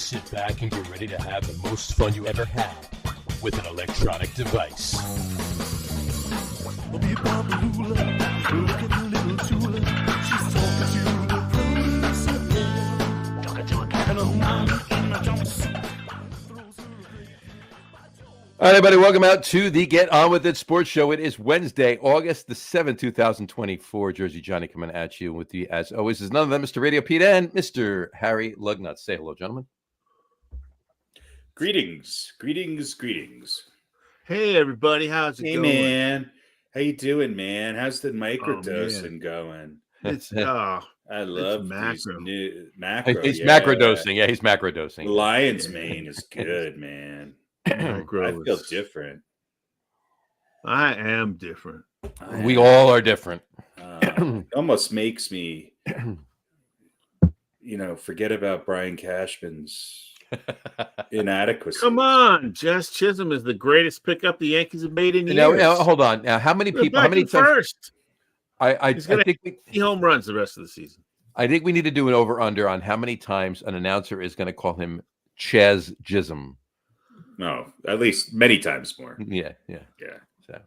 Sit back and get ready to have the most fun you ever had with an electronic device. All right, everybody, welcome out to the Get On With It Sports Show. It is Wednesday, August the 7th, 2024. Jersey Johnny coming at you with you, as always, is none of them, Mr. RadioPete and Mr. Harry Lug Nutz. Say hello, gentlemen. Greetings, greetings, greetings. Hey, everybody, how's it going? Hey, man. How you doing, man? How's the microdosing going? It's I love macro. these new macro. He's macrodosing. Yeah, he's macrodosing. Lion's mane is good, man. I feel different. I am different. We all are different. It almost makes me, forget about Brian Cashman's inadequacy. Come on, Jess Chisholm is the greatest pickup the Yankees have made in years. Now, hold on. Now, how many people? How many times? First, I think he home runs the rest of the season. I think we need to do an over/under on how many times an announcer is going to call him Chaz Chisholm. No, at least many times more. Yeah. So,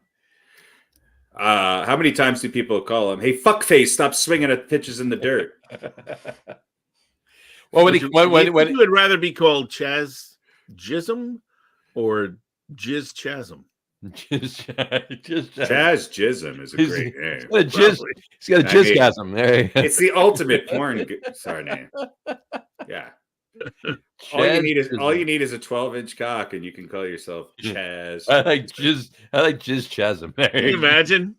how many times do people call him, "Hey, fuckface, stop swinging at pitches in the dirt"? Well, would you would rather be called Chaz Chisholm or Jizz Chasm? Chaz Chisholm is a great name. He's got a jizzgasm. It's the ultimate porn star name. Yeah. All you need is a 12-inch cock, and you can call yourself Chaz. I like Jizz Chasm. Can you imagine?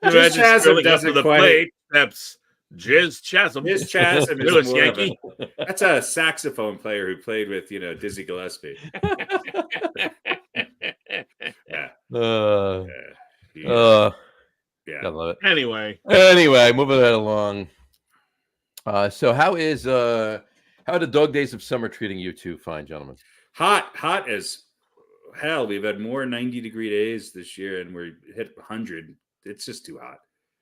Jizz Chasm doesn't the quite. plate. That's Jizz Chasm. Jizz Chasm is more Yankee. That's a saxophone player who played with Dizzy Gillespie. Yeah. I love it. Anyway, moving right along. So how are the dog days of summer treating you two fine gentlemen? Hot as hell. We've had more 90-degree days this year, and we're hit 100. It's just too hot.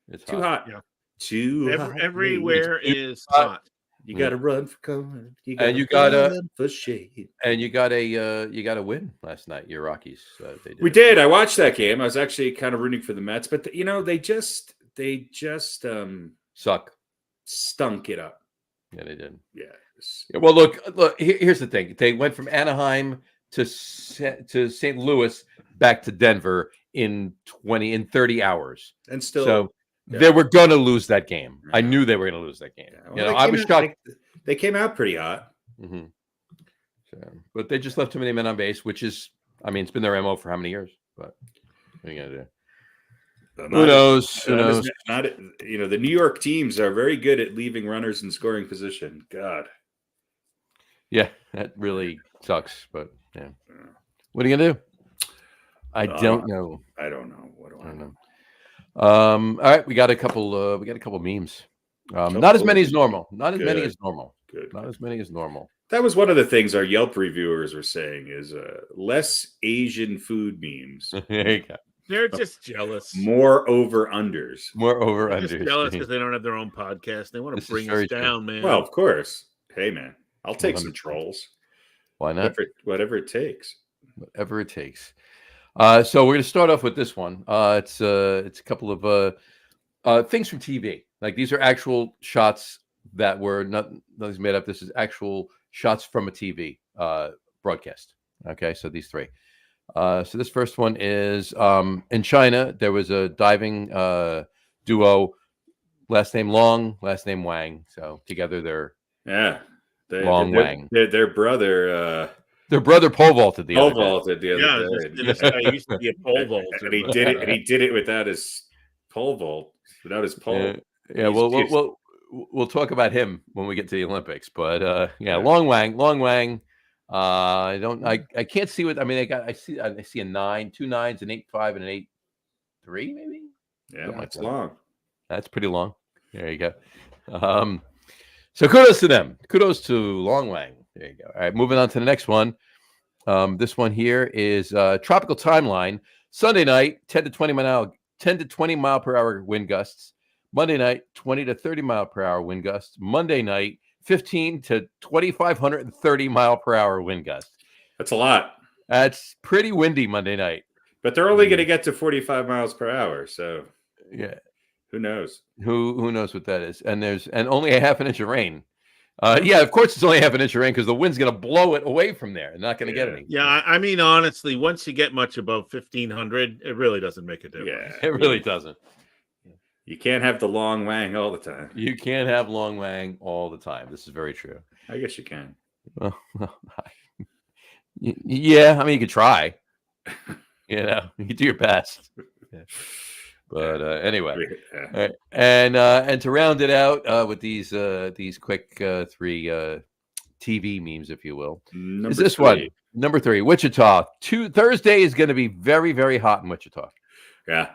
It's too hot. Yeah. Too hot. Everywhere is hot. You got to run for cover. You got run for shade. And you got a win last night. Your Rockies. We did. I watched that game. I was actually kind of rooting for the Mets, but they just suck. Stunk it up. Yeah, they did. Yeah. Well, look. Here's the thing. They went from Anaheim to St. Louis back to Denver in 30 hours, and still. They were going to lose that game. I knew they were going to lose that game. Yeah, well, I was shocked. They came out pretty hot. Mm-hmm. But they just left too many men on base, which is, it's been their MO for how many years? But what are you going to do? Who knows? The New York teams are very good at leaving runners in scoring position. God. Yeah, that really sucks. But yeah, what are you going to do? I don't know. I don't know. What do I know? All right, we got a couple memes. Not as many as normal. Not as many as normal. Good. Not as many as normal. That was one of the things our Yelp reviewers were saying is less Asian food memes. There you go. They're just jealous. More over-unders. They're just jealous because they don't have their own podcast. They want to bring us down, man. Well, of course. Hey, man, I'll take some trolls. Why not? Whatever it takes. Whatever it takes. So we're going to start off with this one. It's a couple of things from TV. Like these are actual shots that were nothing's made up. This is actual shots from a TV broadcast. Okay, so these three. So this first one is in China. There was a diving duo, last name Long, last name Wang. So together they're Long Wang. Their brother. Their brother pole vaulted the other day. This guy used to be a pole vaulter. And he did it without his pole vault, without his pole. Yeah, we'll talk about him when we get to the Olympics. But Long Wang. I can't see what I see a 9, 2 9s, an 8.5, and an 8.3, maybe. Yeah, that's long. That's pretty long. There you go. So kudos to them. Kudos to Long Wang. There you go. All right, moving on to the next one. This one here is tropical timeline. Sunday night, 10 to 20 mile per hour wind gusts. Monday night, 20 to 30 mile per hour wind gusts. Monday night, 15 to 2,530 mile per hour wind gusts. That's a lot. That's pretty windy Monday night. But they're only going to get to 45 miles per hour. So yeah, who knows? Who knows what that is? And there's only a half an inch of rain. Yeah, of course it's only half an inch of rain because the wind's going to blow it away from there and not going to get any. Yeah, I mean, honestly, once you get much above 1,500, it really doesn't make a difference. Yeah, it really doesn't. You can't have the long wang all the time. You can't have long wang all the time. This is very true. I guess you can. Well, yeah, I mean, you could try. You could do your best. Yeah. But anyway, yeah. And to round it out with these quick 3 TV memes, if you will, is this 3. one number 3, Wichita. Thursday is going to be very, very hot in Wichita. Yeah.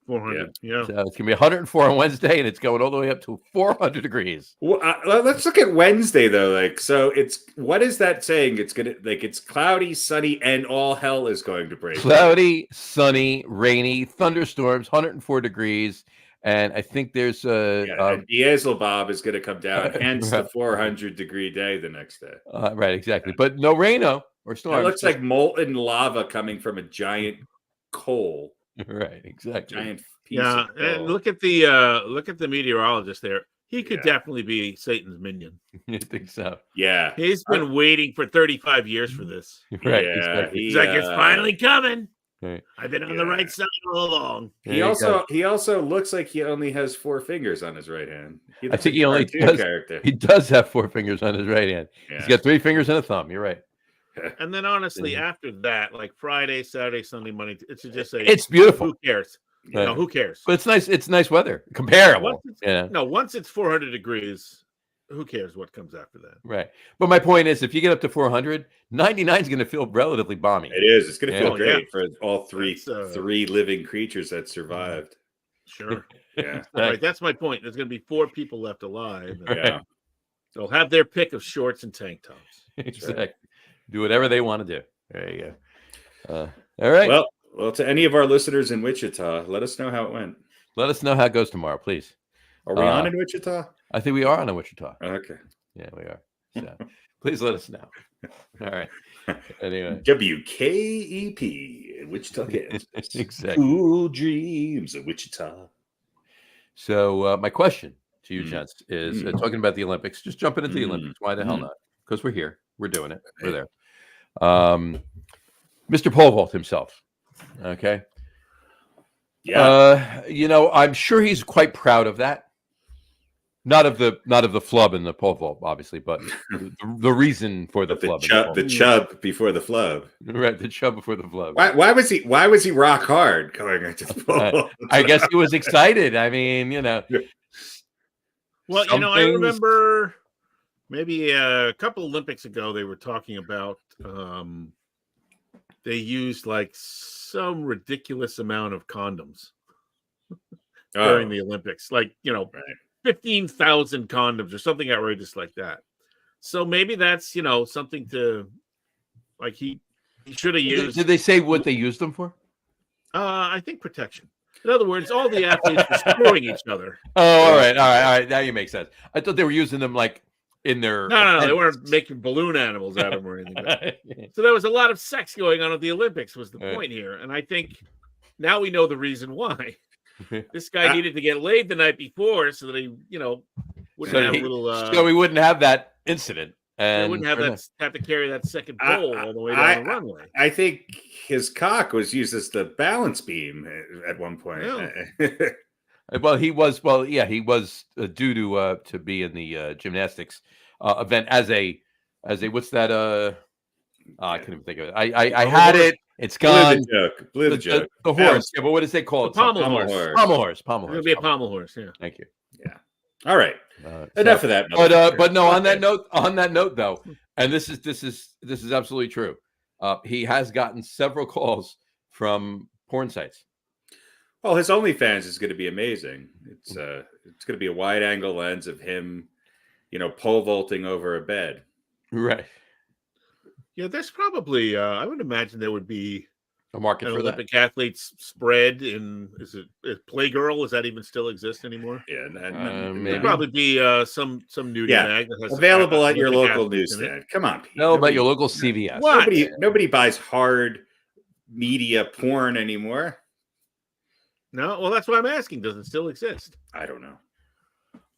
400. Yeah. So it's gonna be 104 on Wednesday, and it's going all the way up to 400 degrees. Well, let's look at Wednesday though. Like, so what is that saying? It's gonna it's cloudy, sunny, and all hell is going to break. Cloudy, sunny, rainy, thunderstorms, 104 degrees, and I think there's and Dieselbob is going to come down. Hence the 400-degree day the next day. Right, exactly. But no rain or storms. It looks like molten lava coming from a giant coal. Right, exactly. Giant piece of coal. And look at the meteorologist there. He could definitely be Satan's minion. You think so? Yeah. He's been waiting for 35 years for this. Right. Yeah, Exactly. He's like, it's finally coming. Right. I've been on the right side all along. He also looks like he only has 4 fingers on his right hand. I think he only does. Character. He does have 4 fingers on his right hand. Yeah. He's got 3 fingers and a thumb. You're right. And then honestly, after that, like Friday, Saturday, Sunday, Monday, it's just it's beautiful. Who cares? Right. Who cares? But it's nice. It's nice weather. Comparable. Once it's 400 degrees, who cares what comes after that? Right. But my point is, if you get up to 400, 99 is going to feel relatively balmy. It is. It's going to feel great for all three living creatures that survived. Sure. Yeah. Right. That's my point. There's going to be 4 people left alive. Yeah. They'll have their pick of shorts and tank tops. Exactly. Right. Do whatever they want to do. There you go. All right. Well, to any of our listeners in Wichita, let us know how it went. Let us know how it goes tomorrow, please. Are we on in Wichita? I think we are on in Wichita. Okay. Yeah, we are. So please let us know. All right. Anyway. WKEP in Wichita, Kansas. Exactly. Cool dreams of Wichita. So my question to you, gents, is talking about the Olympics. Just jumping into the Olympics. Why the hell not? Because we're here. We're doing it. We're there. Mr. Pole vault himself. Okay. Yeah. I'm sure he's quite proud of that. Not of the flub and the pole vault, obviously, but the reason for the flub. The chub before the flub. Right, the chub before the flub. Why was he rock hard going into the pole? I guess he was excited. I mean, Well, I remember maybe a couple Olympics ago they were talking about they used like some ridiculous amount of condoms during the Olympics, like 15,000 condoms or something outrageous like that. So maybe that's something to like he should have used. Did they say what they used them for? I think protection. In other words, all the athletes were screwing each other. Oh, all right. Now you make sense. I thought they were using them like in their. No, they weren't making balloon animals out of them or anything. So there was a lot of sex going on at the Olympics. Was the point here? And I think now we know the reason why. This guy needed to get laid the night before so that he, wouldn't have a little. So we wouldn't have that incident. And wouldn't have to carry that second pole all the way down the runway. I think his cock was used as the balance beam at one point. Yeah. Well, he was due to be in the gymnastics event as a what's that? I couldn't even think of it. I had it. It's gone. Blew the joke. The horse. Yeah, but what does they call it? Pommel horse. Pommel horse. It's going to be a pommel horse. Yeah. Thank you. Yeah. All right. Enough of that. But no. On that note, though, and this is absolutely true. He has gotten several calls from porn sites. Well, his OnlyFans is going to be amazing. It's going to be a wide angle lens of him, pole vaulting over a bed. Right. Yeah, there's probably. I would imagine there would be A market an for Olympic athletes spread in is Playgirl? Does that even still exist anymore? Yeah, maybe. There'd probably be some nudie mag that has available at your Olympic local athletes in it. newsstand. Come on, Pete. No, but your local CVS. What? Nobody buys hard media porn anymore. No, well, that's what I'm asking. Does it still exist? I don't know.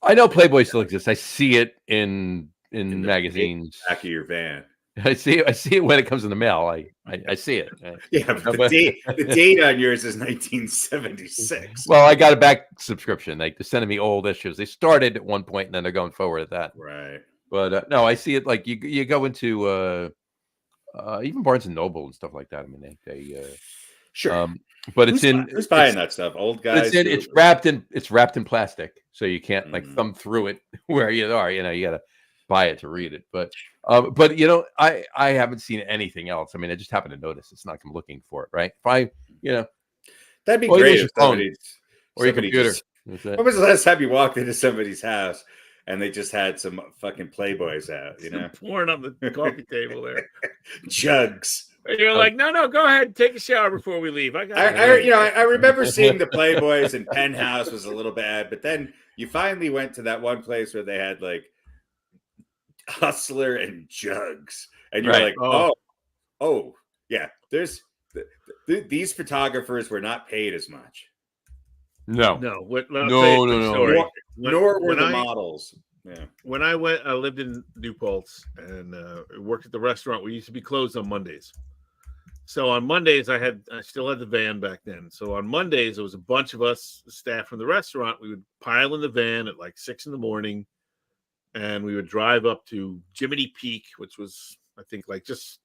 I know Playboy still exists. I see it in magazines. Back of your van. I see it when it comes in the mail. I see it. Yeah, but the date on yours is 1976. Well, I got a back subscription. Like they're sending me old issues. They started at one point and then they're going forward at that. Right. But no, I see it like you go into even Barnes and Noble and stuff like that. I mean, they sure. But who's buying that stuff? Old guys. It's wrapped in plastic, so you can't like thumb through it where you are. You know, you got to buy it to read it. But you know, I haven't seen anything else. I mean, I just happened to notice it's not like I'm looking for it. Right? If I, you know, that'd be great if or your computer. When was the last time you walked into somebody's house and they just had some fucking Playboys out? You know, porn on the coffee table there, jugs. And you're like, no, go ahead, take a shower before we leave. I remember seeing the Playboys, and Penthouse was a little bad, but then you finally went to that one place where they had like Hustler and Jugs, and you're like, oh, yeah. There's these photographers were not paid as much. No. No. Nor were the models. Yeah. When I lived in New Paltz and worked at the restaurant. We used to be closed on Mondays. So on Mondays, I still had the van back then. So on Mondays, there was a bunch of us staff from the restaurant. We would pile in the van at like 6 a.m, and we would drive up to Jiminy Peak, which was, I think, like just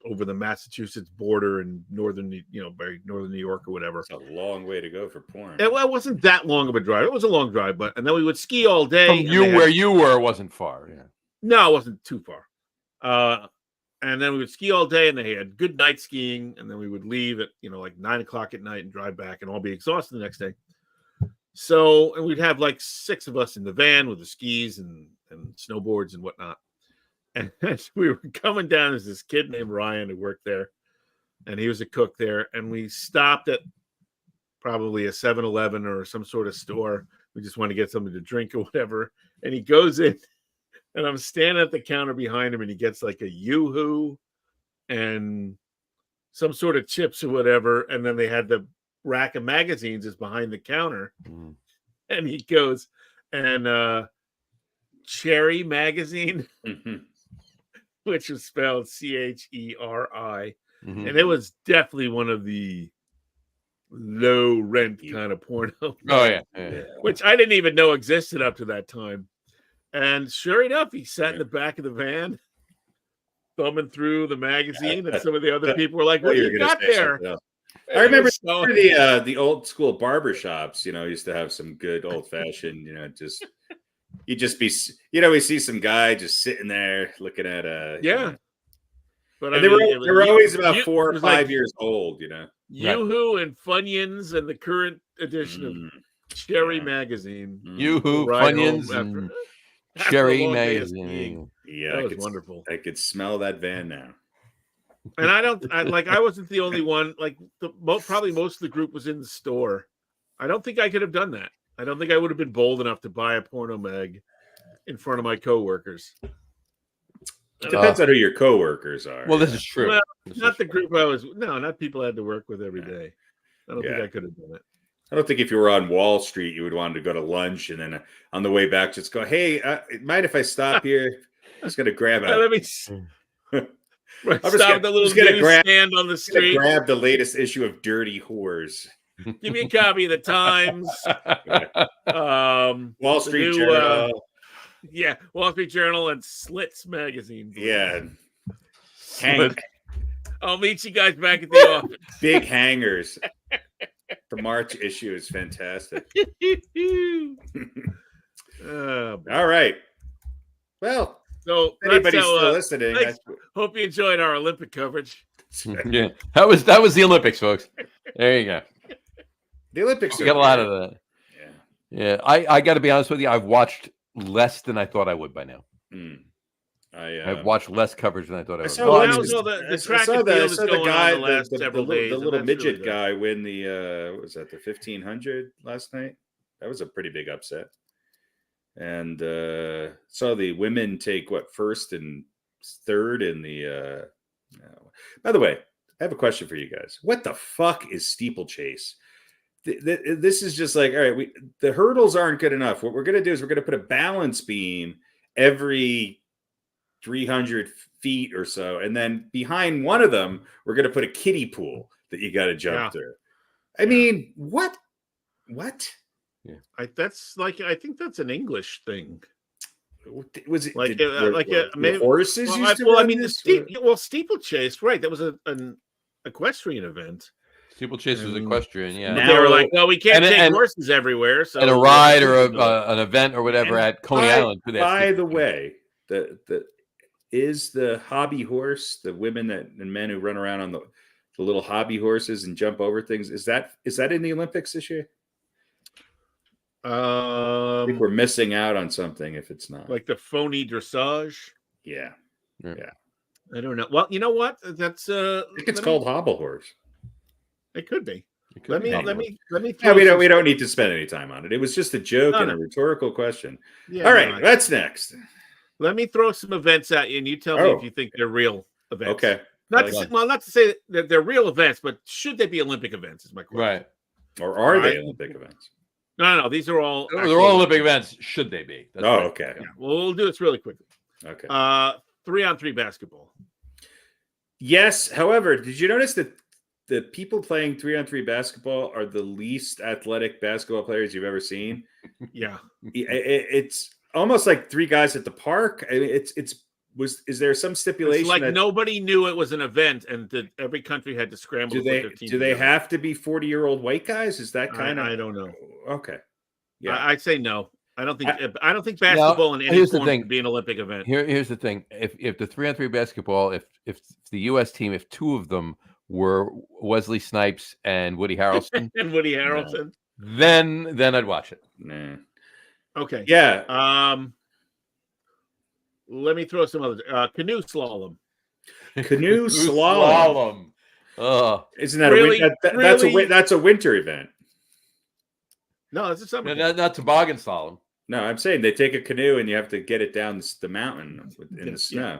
over the Massachusetts border in northern New York or whatever. It's a long way to go for porn. It wasn't that long of a drive. It was a long drive, and then we would ski all day. From where you were wasn't far. Yeah. No, it wasn't too far. And then we would ski all day, and they had good night skiing, and then we would leave at like 9 o'clock at night and drive back, and all be exhausted the next day. So, and we'd have like 6 of us in the van with the skis and snowboards and whatnot. And as we were coming down, there's this kid named Ryan who worked there, and he was a cook there. And we stopped at probably a 7-Eleven or some sort of store. We just want to get something to drink or whatever. And he goes in, and I'm standing at the counter behind him, and he gets like a Yoo-hoo and some sort of chips or whatever. And then they had the rack of magazines is behind the counter. Mm. And he goes, and Cherry magazine, which was spelled Cheri. Mm-hmm. And it was definitely one of the low rent kind of porno. Oh, yeah. Which I didn't even know existed up to that time. And sure enough, he sat in the back of the van, thumbing through the magazine, and some of the other people were like, "What do you got there?" I remember the old school barber shops. Used to have some good old fashioned. We see some guy just sitting there looking at yeah. But they were always about 4 or 5 years old. Yoo-hoo and Funyuns and the current edition of Cherry magazine. Yoo-hoo, Funyuns, and Cherry magazine. Yeah, that was wonderful. I could smell that van now. And I wasn't the only one. Like probably most of the group was in the store. I don't think I could have done that. I don't think I would have been bold enough to buy a porno mag in front of my coworkers. It depends on who your coworkers are. Well, this is true. Well, not the group not people I had to work with every day. I don't think I could have done it. I don't think if you were on Wall Street, you would want to go to lunch and then on the way back, just go, "Hey, mind if I stop here? I'm just going to grab let me stop at the little stand on the street. Grab the latest issue of Dirty Whores. Give me a copy of the Times, Wall Street Journal, Wall Street Journal, and Slits magazine. Yeah, Hank. I'll meet you guys back at the office. Big hangers. The March issue is fantastic. All right. Well, so anybody's still listening. Hope you enjoyed our Olympic coverage. Yeah, that was the Olympics, folks. There you go. The Olympics. We got a lot of that. Yeah. I got to be honest with you. I've watched less than I thought I would by now. I've watched less coverage than I thought I would. Well, now the track and field is going on the last several days. The little midget really guy win the what was that, the 1500 last night? That was a pretty big upset. And saw the women take first and third in the. By the way, I have a question for you guys. What the fuck is steeplechase? This is just like, all right, the hurdles aren't good enough. What we're going to do is we're going to put a balance beam every 300 feet or so, and then behind one of them we're going to put a kiddie pool that you got to jump through. I mean, what Yeah, I think that's an English thing. Was it maybe horses? Steeplechase, right? That was an equestrian event. Steeplechase was equestrian, yeah. But they were like, well, we can't take horses everywhere, so and a ride or an event or whatever at Coney Island. By the way, is the hobby horse, the women and men who run around on the little hobby horses and jump over things, is that in the Olympics this year? I think we're missing out on something if it's not. Like the phony dressage. Yeah. I don't know. Well, you know what? That's I think it's called hobble horse. It could be. Let me. Yeah, we don't need to spend any time on it. It was just a joke and a rhetorical question. Yeah, all right, that's next. Let me throw some events at you, and you tell me if you think they're real events. Okay. Not to say that they're real events, but should they be Olympic events? Is my question. Right. Or are they Olympic events? No. These are all. They're all Olympic events. Should they be? That's right. Okay. Yeah. Well, we'll do this really quickly. Okay. 3-on-3 basketball. Yes. However, did you notice that the people playing 3-on-3 basketball are the least athletic basketball players you've ever seen? Yeah. It's almost like three guys at the park. I mean, is there some stipulation? It's like nobody knew it was an event, and that every country had to scramble. Do they have to be 40-year-old white guys? Is that kind of? I don't know. Okay. Yeah, I'd say no. I don't think basketball in any form could be an Olympic event. Here's the thing: if the 3-on-3 basketball, if the U.S. team, if two of them were Wesley Snipes and Woody Harrelson, then I'd watch it. Nah. Okay. Yeah. Let me throw some other canoe slalom. Canoe slalom. Oh, isn't that that's a winter event? No, it's a summer. Not toboggan slalom. No, I'm saying they take a canoe and you have to get it down the mountain in the snow.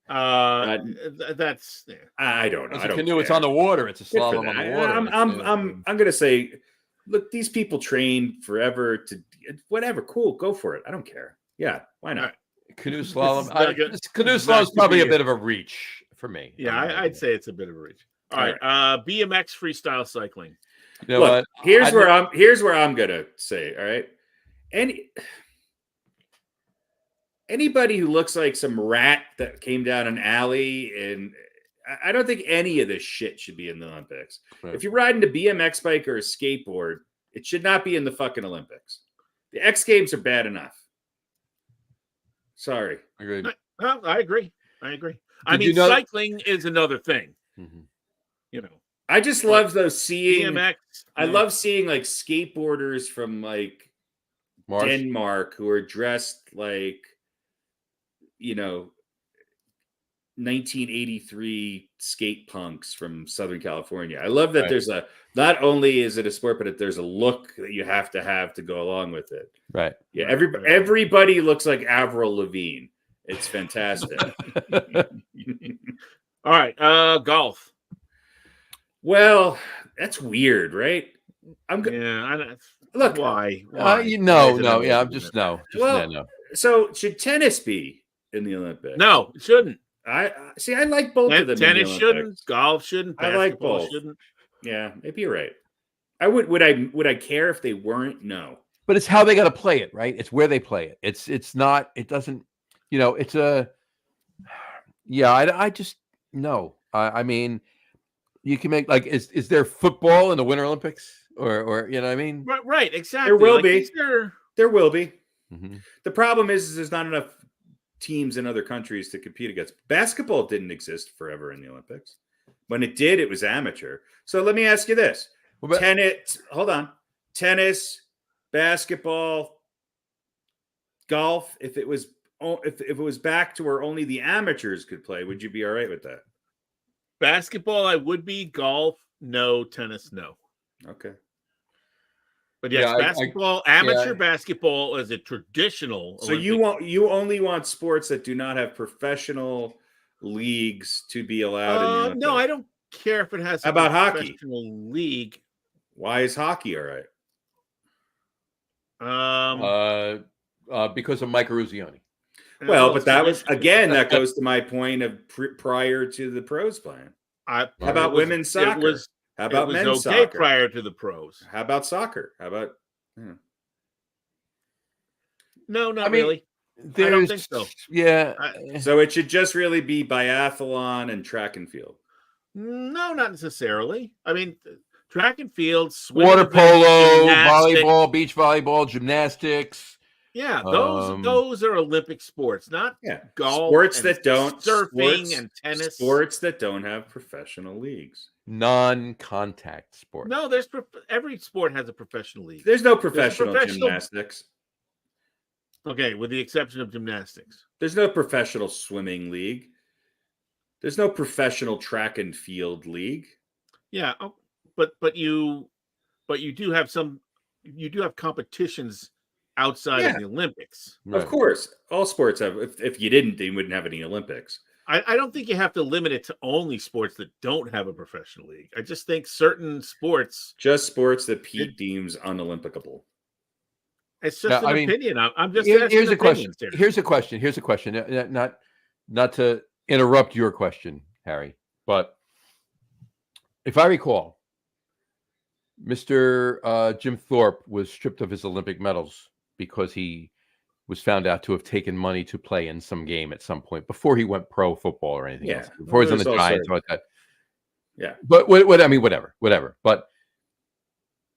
That's. Yeah. I don't know. It's a canoe. It's on the water. It's a slalom on the water. I'm gonna say, look, these people train forever to whatever. Cool, go for it. I don't care. Yeah, why not? Right. Canoe slalom. Canoe slalom is probably a bit of a reach for me. Yeah, I'd say it's a bit of a reach. All right. BMX freestyle cycling. You know Look, here's where I'm gonna say. All right. Anybody who looks like some rat that came down an alley, and I don't think any of this shit should be in the Olympics. Right. If you're riding a BMX bike or a skateboard, it should not be in the fucking Olympics. The X Games are bad enough. Sorry. Agreed. I agree. I mean, cycling is another thing. Mm-hmm. You know, I just love those seeing BMX. I love seeing like skateboarders from like Denmark who are dressed like, 1983 skate punks from Southern California. I love that there's not only is it a sport, but there's a look that you have to go along with it. Right. Yeah. Everybody looks like Avril Lavigne. It's fantastic. All right. Golf. Well, that's weird, right? Look. Why? No. Yeah. I'm just no. No. So should tennis be in the Olympics? No, it shouldn't. I like both of them. Tennis shouldn't. Golf shouldn't. I like both. Shouldn't. Yeah, maybe you're right. Would I care if they weren't? No. But it's how they got to play it, right? It's where they play it. It's not. It doesn't. It's a. Yeah, I just no. I mean, you can make like is there football in the Winter Olympics or you know what I mean? Right. Exactly. There will be. There will be. Mm-hmm. The problem is there's not enough teams in other countries to compete against. Basketball didn't exist forever in the Olympics. When it did, it was amateur. So let me ask you this. Tennis, basketball, golf, if it was if it was back to where only the amateurs could play, would you be all right with that? Basketball, I would be. Golf, no. Tennis, no. Okay. But yes, Yeah, basketball, amateur basketball is a traditional. So you only want sports that do not have professional leagues to be allowed in the Olympics. No, I don't care if it has How about hockey? Professional league. Why is hockey all right? Because of Mike Ruzioni. Well, but that was again. That goes to my point of prior to the pros playing. How about women's soccer? How about men's soccer? Prior to the pros. How about soccer? How about? No, not really. I don't think so. Yeah. So it should just really be biathlon and track and field. No, not necessarily. I mean, track and field, swimming, water polo, volleyball, beach volleyball, gymnastics. Yeah, those are Olympic sports, not golf. Sports that don't surfing and tennis. Sports that don't have professional leagues. Non-contact sports. No, every sport has a professional league. There's no professional gymnastics. Okay, with the exception of gymnastics. There's no professional swimming league. There's no professional track and field league. Yeah, but you do have competitions outside of the Olympics. Right. Of course. All sports have. If you didn't, they wouldn't have any Olympics. I don't think you have to limit it to only sports that don't have a professional league. I just think certain sports. Just sports that Pete deems unOlympicable. It's just an opinion. I'm just here's asking a question. Here. Here's a question. Not to interrupt your question, Harry, but if I recall, Mr. Jim Thorpe was stripped of his Olympic medals because he was found out to have taken money to play in some game at some point before he went pro football or anything else. Before he was on the Giants, like that. Yeah. But whatever. But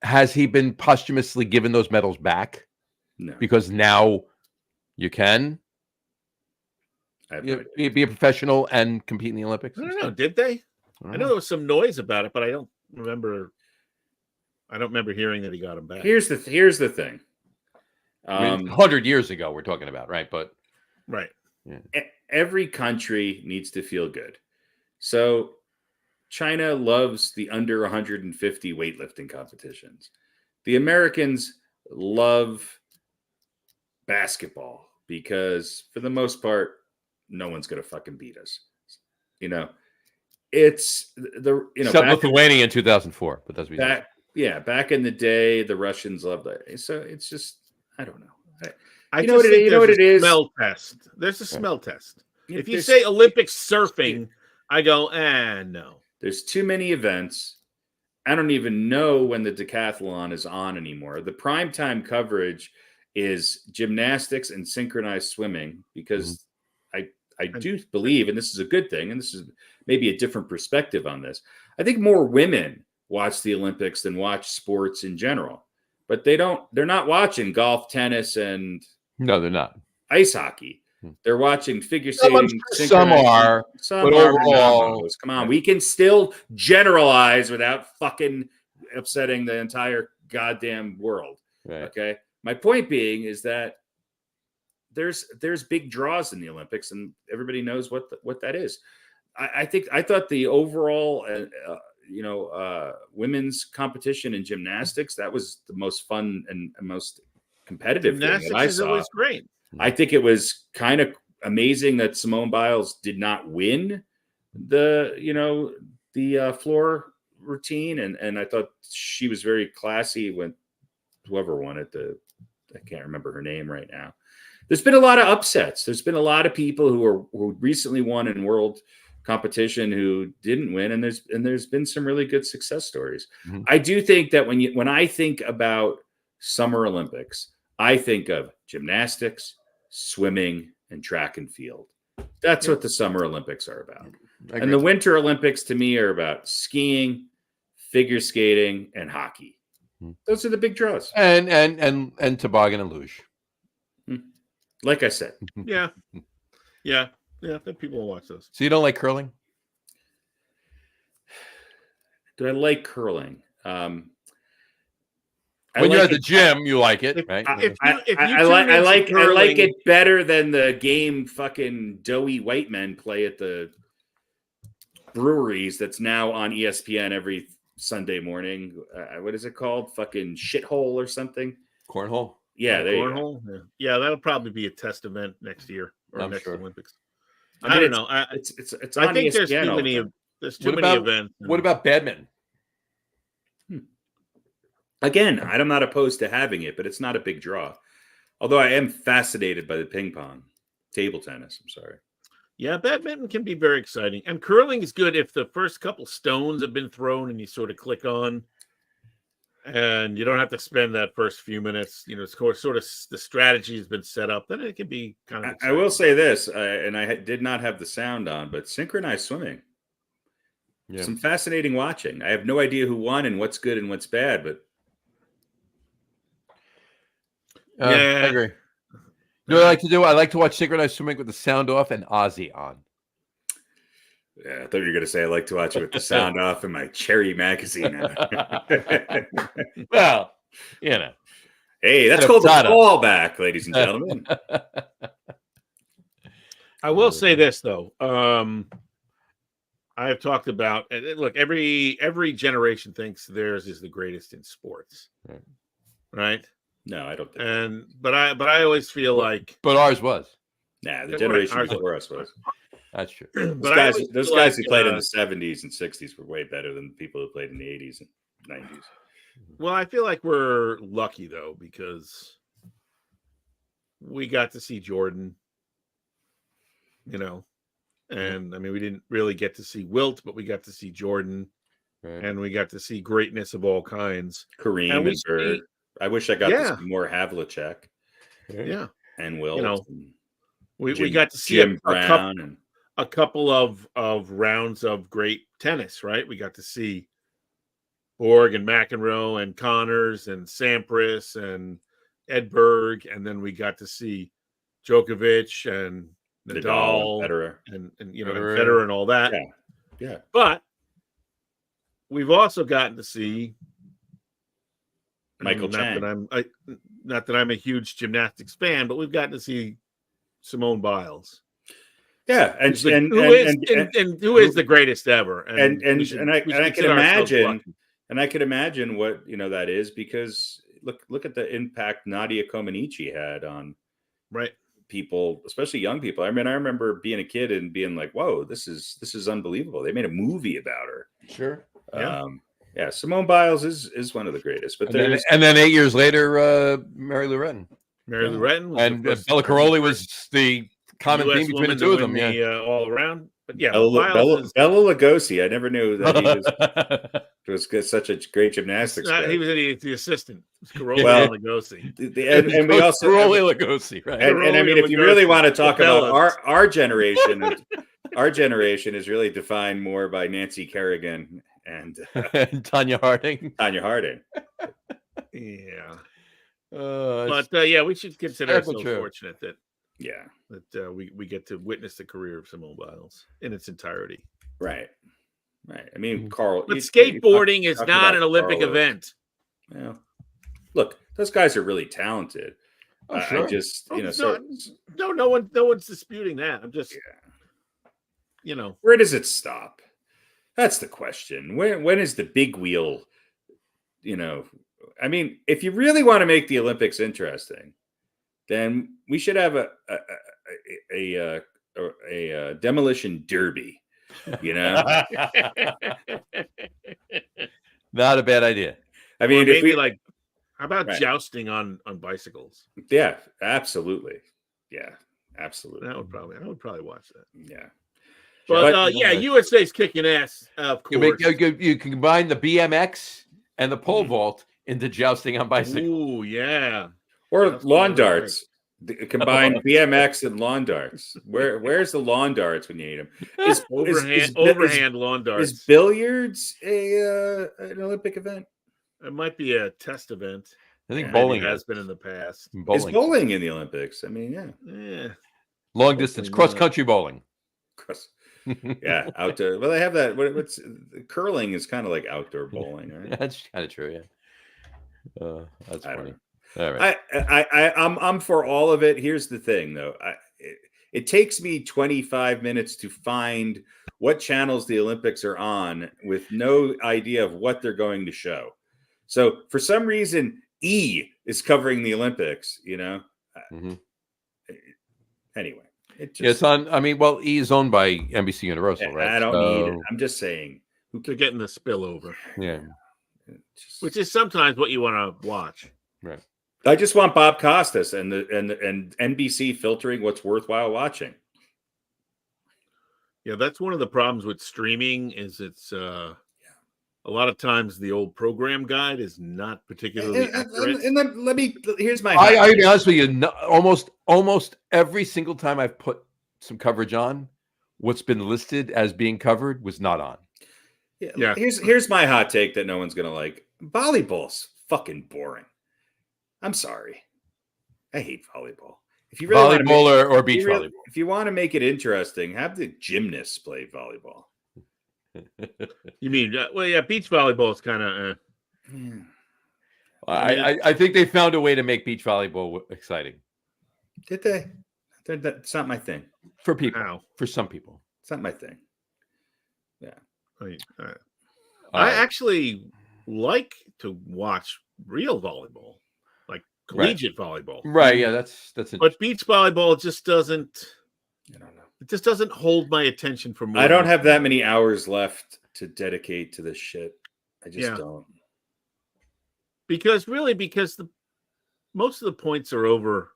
has he been posthumously given those medals back? No. Because now you can be a professional and compete in the Olympics. I don't know. Did they? I know there was some noise about it, but I don't remember hearing that he got him back. Here's the thing. 100 years ago, we're talking about, right? But every country needs to feel good. So China loves the under 150 weightlifting competitions. The Americans love basketball because, for the most part, no one's gonna fucking beat us. It's except Lithuania in 2004, but that's back in the day, the Russians loved that. So it's just. I don't know. You know what it is? Smell test. There's a smell test. If you say Olympic surfing, I go, no. There's too many events. I don't even know when the decathlon is on anymore. The primetime coverage is gymnastics and synchronized swimming because I do believe, and this is a good thing, and this is maybe a different perspective on this. I think more women watch the Olympics than watch sports in general. But they're not watching golf, tennis, and no, they're not ice hockey. They're watching figure skating. Some are, but overall, come on, we can still generalize without fucking upsetting the entire goddamn world. Right. Okay. My point being is that there's big draws in the Olympics, and everybody knows what that is. I thought the overall. Women's competition in gymnastics, that was the most fun and most competitive thing that I saw. Always great. I think it was kind of amazing that Simone Biles did not win the floor routine, and I thought she was very classy when whoever won it. I can't remember her name right now. There's been a lot of upsets. There's been a lot of people who recently won in world competition who didn't win, and there's been some really good success stories. Mm-hmm. I do think that when I think about Summer Olympics, I think of gymnastics, swimming, and track and field. That's what the Summer Olympics are about. And the Winter Olympics to me are about skiing, figure skating, and hockey. Mm-hmm. Those are the big draws. And toboggan and luge. Like I said. Yeah. I think people will watch those. So you don't like curling? Do I like curling? When you're at the gym, you like it, right? I like it better than the game fucking doughy white men play at the breweries. That's now on ESPN every Sunday morning. What is it called? Fucking shithole or something? Cornhole. Yeah, there cornhole. You go. Yeah, that'll probably be a test event next year or next Olympics. I don't know. It's I think ESPN there's too many events. What about badminton? Again, I'm not opposed to having it, but it's not a big draw. Although I am fascinated by the ping pong, table tennis. I'm sorry. Yeah, badminton can be very exciting, and curling is good if the first couple stones have been thrown and you sort of click on, and you don't have to spend that first few minutes. It's sort of the strategy has been set up. Then it can be kind of. I will say this, and I did not have the sound on, but synchronized swimming. Yeah. Some fascinating watching. I have no idea who won and what's good and what's bad, but. I agree. You know what I like to do? I like to watch synchronized swimming with the sound off and Ozzy on. Yeah, I thought you were going to say I like to watch it with the sound off in my Cherry magazine. Well, Hey, that's called a fallback, ladies and gentlemen. I will say this, though. I have talked about, and look, every generation thinks theirs is the greatest in sports. Right? No, I don't think but I always feel like ours was. Nah, the generation before us was. That's true. Those guys who played in the 70s and 60s were way better than the people who played in the 80s and 90s. Well, I feel like we're lucky though, because we got to see Jordan, and I mean, we didn't really get to see Wilt, but we got to see Jordan, and we got to see greatness of all kinds. Kareem and Bird. I wish I got to see more Havlicek. Yeah. And Wilt. We got to see a couple of rounds of great tennis, right? We got to see Borg and McEnroe and Connors and Sampras and Edberg, and then we got to see Djokovic and Nadal and Federer and all that. Yeah. But we've also gotten to see Michael Chang. Not that I'm a huge gymnastics fan, but we've gotten to see Simone Biles. Yeah, and who is the greatest ever? And I can imagine, what that is, because look at the impact Nadia Comaneci had on people, especially young people. I mean, I remember being a kid and being like, "Whoa, this is unbelievable." They made a movie about her. Sure. Yeah, Simone Biles is one of the greatest. But and then 8 years later, Mary Lou Retton. And Bella Caroli was the common theme between the two of them. All around. But yeah, Bella Lugosi. I never knew that he was such a great gymnastics player. He was the assistant. Caroli Lugosi. And we also Caroli Lugosi, right? And I mean, if you really want to talk about our generation, our generation is really defined more by Nancy Kerrigan and Tanya Harding. Yeah. We should consider ourselves fortunate that we get to witness the career of Simone Biles in its entirety. Right. I mean, Carl. But skateboarding is not an Olympic event. Yeah. Look, those guys are really talented. Sure. I just, no one's disputing that. I'm just, where does it stop? That's the question. When is the big wheel? I mean, if you really want to make the Olympics interesting, then we should have a demolition derby. Not a bad idea. I mean, how about jousting on bicycles? Yeah, absolutely. Yeah, absolutely. I would probably watch that. Yeah. But USA's kicking ass. Of course, you can combine the BMX and the pole vault into jousting on bicycles. Ooh, yeah. Or lawn darts. Combine BMX and lawn darts. Where's the lawn darts when you need them? Overhand lawn darts. Is billiards an Olympic event? It might be a test event. I think bowling has been in the past. Is bowling in the Olympics? I mean, yeah. Long distance cross country bowling. Yeah, outdoor. Well, they have that. What's curling is kind of like outdoor bowling, right? That's kind of true. Yeah. That's I don't funny. know. All right. I'm for all of it. Here's the thing, though. It takes me 25 minutes to find what channels the Olympics are on with no idea of what they're going to show. So for some reason, E is covering the Olympics, Mm-hmm. Anyway, It's on. I mean, well, E is owned by NBC Universal, right? I don't need it. I'm just saying. They're getting the spillover. Yeah. Which is sometimes what you want to watch. Right. I just want Bob Costas and NBC filtering what's worthwhile watching. Yeah, that's one of the problems with streaming is it's a lot of times the old program guide is not particularly accurate. And let me here's my I'll be honest with you, almost every single time I've put some coverage on, what's been listed as being covered was not on. Yeah. Here's my hot take that no one's gonna like. Volleyball's fucking boring. I'm sorry. I hate volleyball. If you really volleyball or beach volleyball. If you want to make it interesting, have the gymnasts play volleyball. You mean, well, yeah, beach volleyball is kind of. I think they found a way to make beach volleyball exciting. Did they? It's not my thing. For people. For some people. It's not my thing. Yeah. I actually like to watch real volleyball, like collegiate volleyball. Right. Yeah, that's But beach volleyball just doesn't. I don't know. It just doesn't hold my attention for more. I don't have that many hours left to dedicate to this shit. I just don't. Because most of the points are over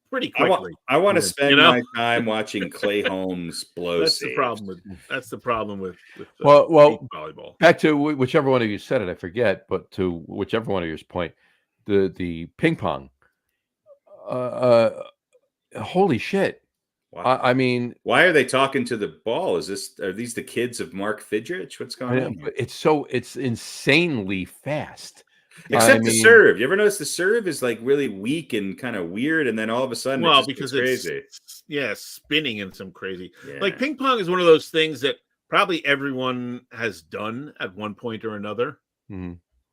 pretty quickly. I want to spend my time watching Clay Holmes blow. That's the problem with volleyball. Back to whichever one of you said it, I forget, but to whichever one of yours point, the ping pong. Holy shit! Wow. I mean, why are they talking to the ball? Are these the kids of Mark Fidrich? What's going on? It's insanely fast. Except the serve. You ever notice the serve is like really weak and kind of weird, and then all of a sudden, because it's crazy. Spinning and some crazy. Yeah. Like ping pong is one of those things that probably everyone has done at one point or another,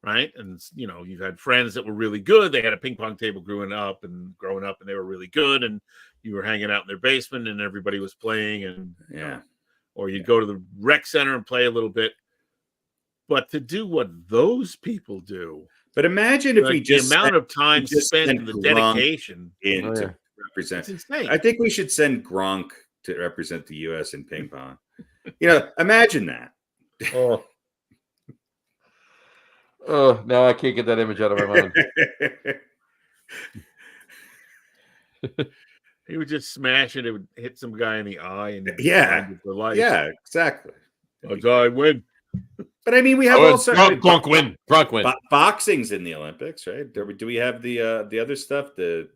right? And you've had friends that were really good. They had a ping pong table growing up, and they were really good, and you were hanging out in their basement, and everybody was playing, and or you'd go to the rec center and play a little bit. But to do what those people do, but imagine if the amount of time spent and the dedication to represent. It's insane. I think we should send Gronk to represent the U.S. in ping pong. Imagine that. Now I can't get that image out of my mind. He would just smash it. It would hit some guy in the eye, and exactly. I win. But I mean, we have also Gronk win. Boxing's in the Olympics, right? Do we have the other stuff? The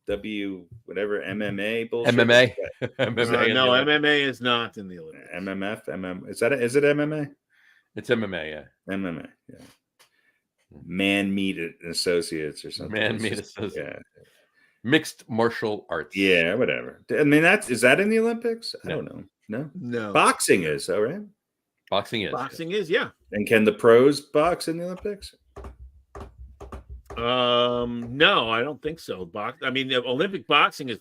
MMA bullshit. MMA. No, MMA is not in the Olympics. Is it MMA? It's MMA, yeah. MMA, yeah. Man Meat Associates or something. Man Meat Associates. Yeah. Mixed martial arts. Yeah, whatever. I mean, is that in the Olympics? I don't know. No. Boxing is, all right. Boxing is, yeah. And can the pros box in the Olympics? No, I don't think so. Olympic boxing has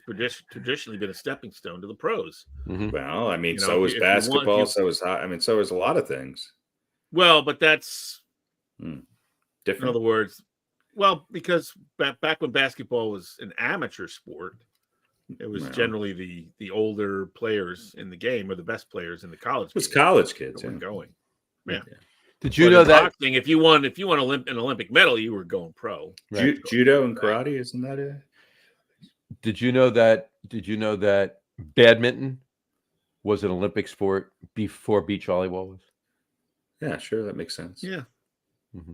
traditionally been a stepping stone to the pros. Mm-hmm. Well, I mean, so is basketball. So is a lot of things. Well, but that's different. In other words, because back when basketball was an amateur sport, it was generally the older players in the game or the best players in the college. It was college kids going. Yeah. Did you know that boxing, if you won an Olympic medal, you were going pro. Right. Judo and karate, isn't that it? Did you know that badminton was an Olympic sport before beach volleyball was? Yeah, sure, that makes sense. Yeah. Mm-hmm.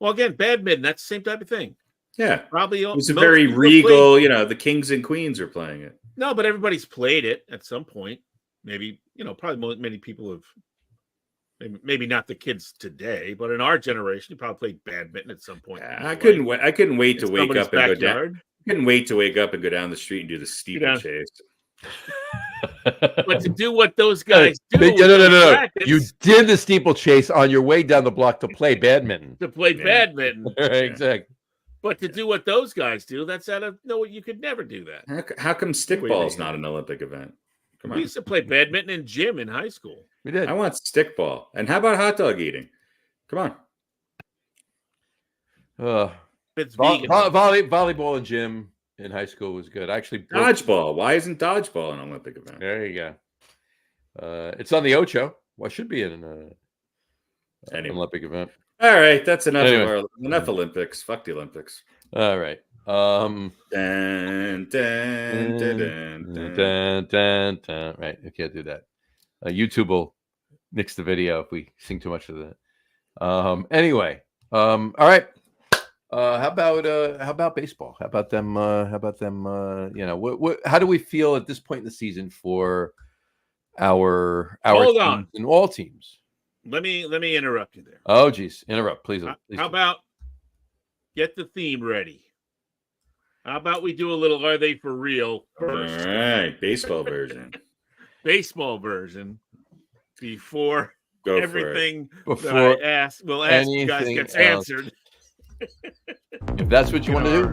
Well, again, badminton, that's the same type of thing. Yeah, probably it was a very regal. The kings and queens are playing it. No, but everybody's played it at some point. Maybe probably many people have. Maybe not the kids today, but in our generation, you probably played badminton at some point. I couldn't wait to wake up and go down. I couldn't wait to wake up and go down the street and do the steeplechase. But to do what those guys do, No. rackets, You did the steeplechase on your way down the block to play badminton. badminton. Exactly. But to do what those guys do, that's you could never do that. How come stickball is not an Olympic event? Come on. We used to play badminton in gym in high school. We did. I want stickball. And how about hot dog eating? Come on. It's volleyball and gym in high school was good. Actually, dodgeball. Why isn't dodgeball an Olympic event? There you go. It's on the Ocho. Well, it should be an Olympic event. All right, that's enough of enough Olympics. Fuck the Olympics. All right. Right, I can't do that. YouTube will nix the video if we sing too much of that. Anyway, all right. How about baseball? How about them? How do we feel at this point in the season for our Hold teams on. and all teams? Let me interrupt you there. Oh, geez, interrupt, please. How about get the theme ready? How about we do a little "Are They for Real" first? All right, baseball version. Baseball version before Go everything Before that I ask you guys gets answered. If that's what you want to do.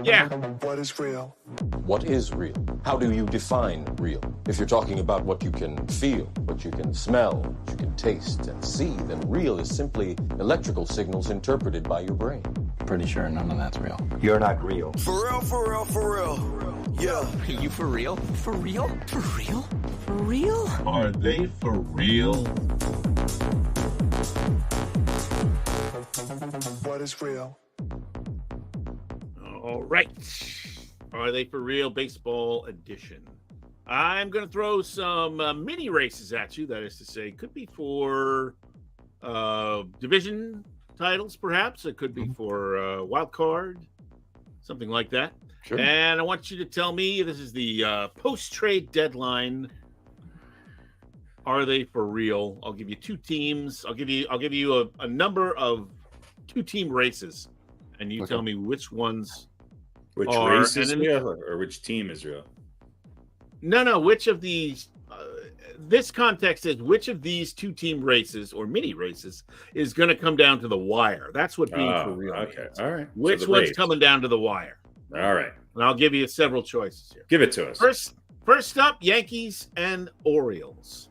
Yeah. What is real? What is real? How do you define real? If you're talking about what you can feel, what you can smell, what you can taste and see, then real is simply electrical signals interpreted by your brain. Pretty sure none of that's real. You're not real. For real, for real, for real. Yeah. Are you for real? For real? For real? For real? Are they for real? What is real? All right. Are They for Real Baseball Edition? I'm going to throw some mini races at you. That is to say, could be for division titles, perhaps. It could be for wild card, something like that. Sure. And I want you to tell me, this is the post-trade deadline. Are they for real? I'll give you two teams. I'll give you a number of two-team races, and you tell me which ones. Which race is real, or which team is real? No. Which of these? This context is which of these two-team races or mini races is going to come down to the wire. That's what being for real. Okay, means. all right. Which one's coming down to the wire? All right. And I'll give you several choices here. Give it to us. First up, Yankees and Orioles.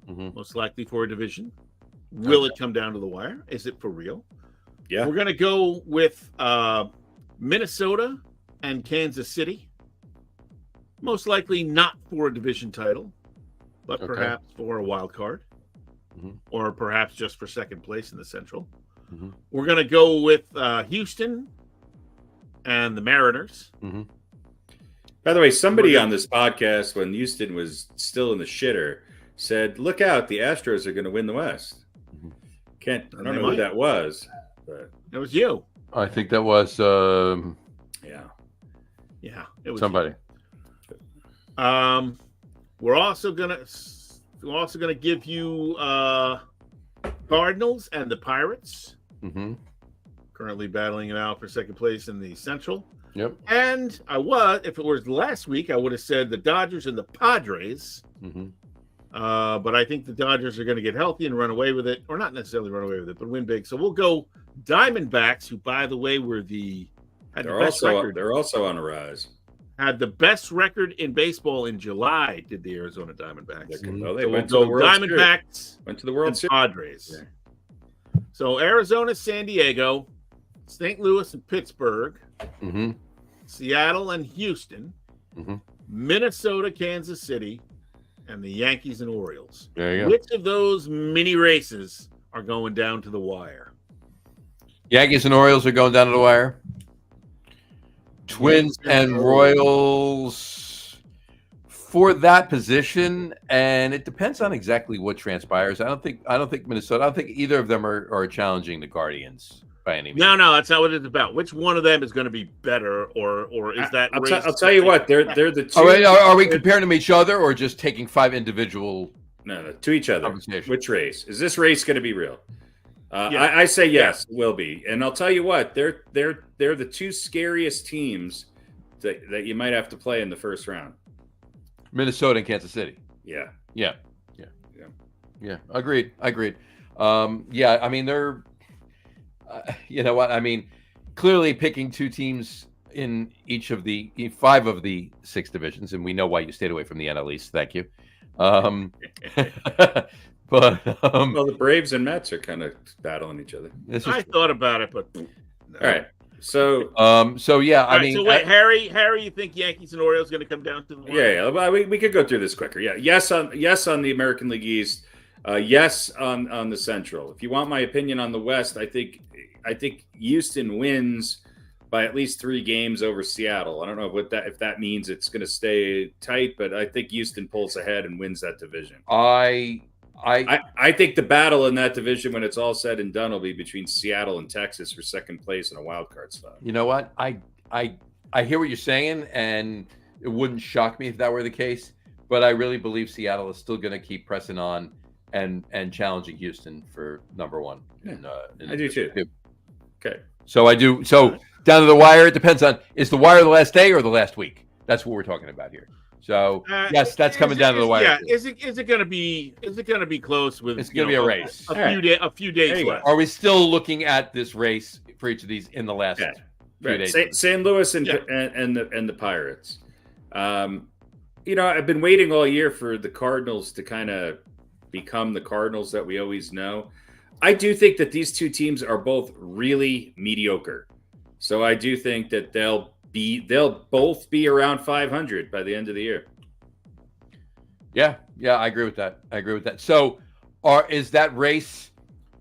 Mm-hmm. Most likely for a division. Will it come down to the wire? Is it for real? Yeah. We're going to go with Minnesota and Kansas City. Most likely not for a division title, but perhaps for a wild card, or perhaps just for second place in the Central. Mm-hmm. We're going to go with Houston and the Mariners. Mm-hmm. By the way, somebody on this podcast, when Houston was still in the shitter, said, "Look out, the Astros are going to win the West." I don't know who that was, but it was you. I think that was yeah, it was somebody. We're also gonna give you Cardinals and the Pirates. Mm-hmm. Currently battling it out for second place in the Central. Yep. And if it was last week, I would have said the Dodgers and the Padres. Mm-hmm. But I think the Dodgers are going to get healthy and run away with it, or not necessarily run away with it, but win big. So we'll go Diamondbacks, who, by the way, they're also on a rise. Had the best record in baseball in July. Did the Arizona Diamondbacks? Well, they went to the World Diamondbacks. Series. Went to the World Series. Padres. Yeah. So Arizona, San Diego, St. Louis, and Pittsburgh. Mm-hmm. Seattle and Houston. Mm-hmm. Minnesota, Kansas City, and the Yankees and Orioles. There you go. Which of those mini races are going down to the wire? Yankees and Orioles are going down to the wire. Twins and Royals for that position, and it depends on exactly what transpires. I don't think Minnesota. I don't think either of them are challenging the Guardians by any means. No, that's not what it's about. Which one of them is going to be better, or is that? I'll tell you what. They're the two. Are we comparing them to each other, or just taking five individual? No, to each other. Which race is this race going to be real? I say yes, it will be, and I'll tell you what. They're the two scariest teams that you might have to play in the first round. Minnesota and Kansas City. Yeah. Yeah. Agreed. Yeah, I mean, they're, you know what? I mean, clearly picking two teams in each of the 5 of the 6 divisions, and we know why you stayed away from the NL East. Thank you. But Well, the Braves and Mets are kind of battling each other. I thought about it, but All right. So yeah, I All right, mean, so wait, Harry, you think Yankees and Orioles going to come down to the wire? yeah. Well, we could go through this quicker. Yeah. Yes on the American League East. Yes on the Central. If you want my opinion on the West, I think Houston wins by at least 3 games over Seattle. I don't know if that means it's going to stay tight, but I think Houston pulls ahead and wins that division. I think the battle in that division, when it's all said and done, will be between Seattle and Texas for second place in a wild card spot. You know what? I hear what you're saying, and it wouldn't shock me if that were the case. But I really believe Seattle is still going to keep pressing on and challenging Houston for number 1. I do too. Okay. So I do. So down to the wire, it depends on, is the wire the last day or the last week? That's what we're talking about here. So yes, that's coming down to the wire. Yeah, is it going to be close with? It's going to be a race. A few days left. Are we still looking at this race for each of these in the last few days? St. Louis and the Pirates. I've been waiting all year for the Cardinals to kind of become the Cardinals that we always know. I do think that these two teams are both really mediocre. So I do think that they'll both be around 500 by the end of the year. Yeah, I agree with that. So is that race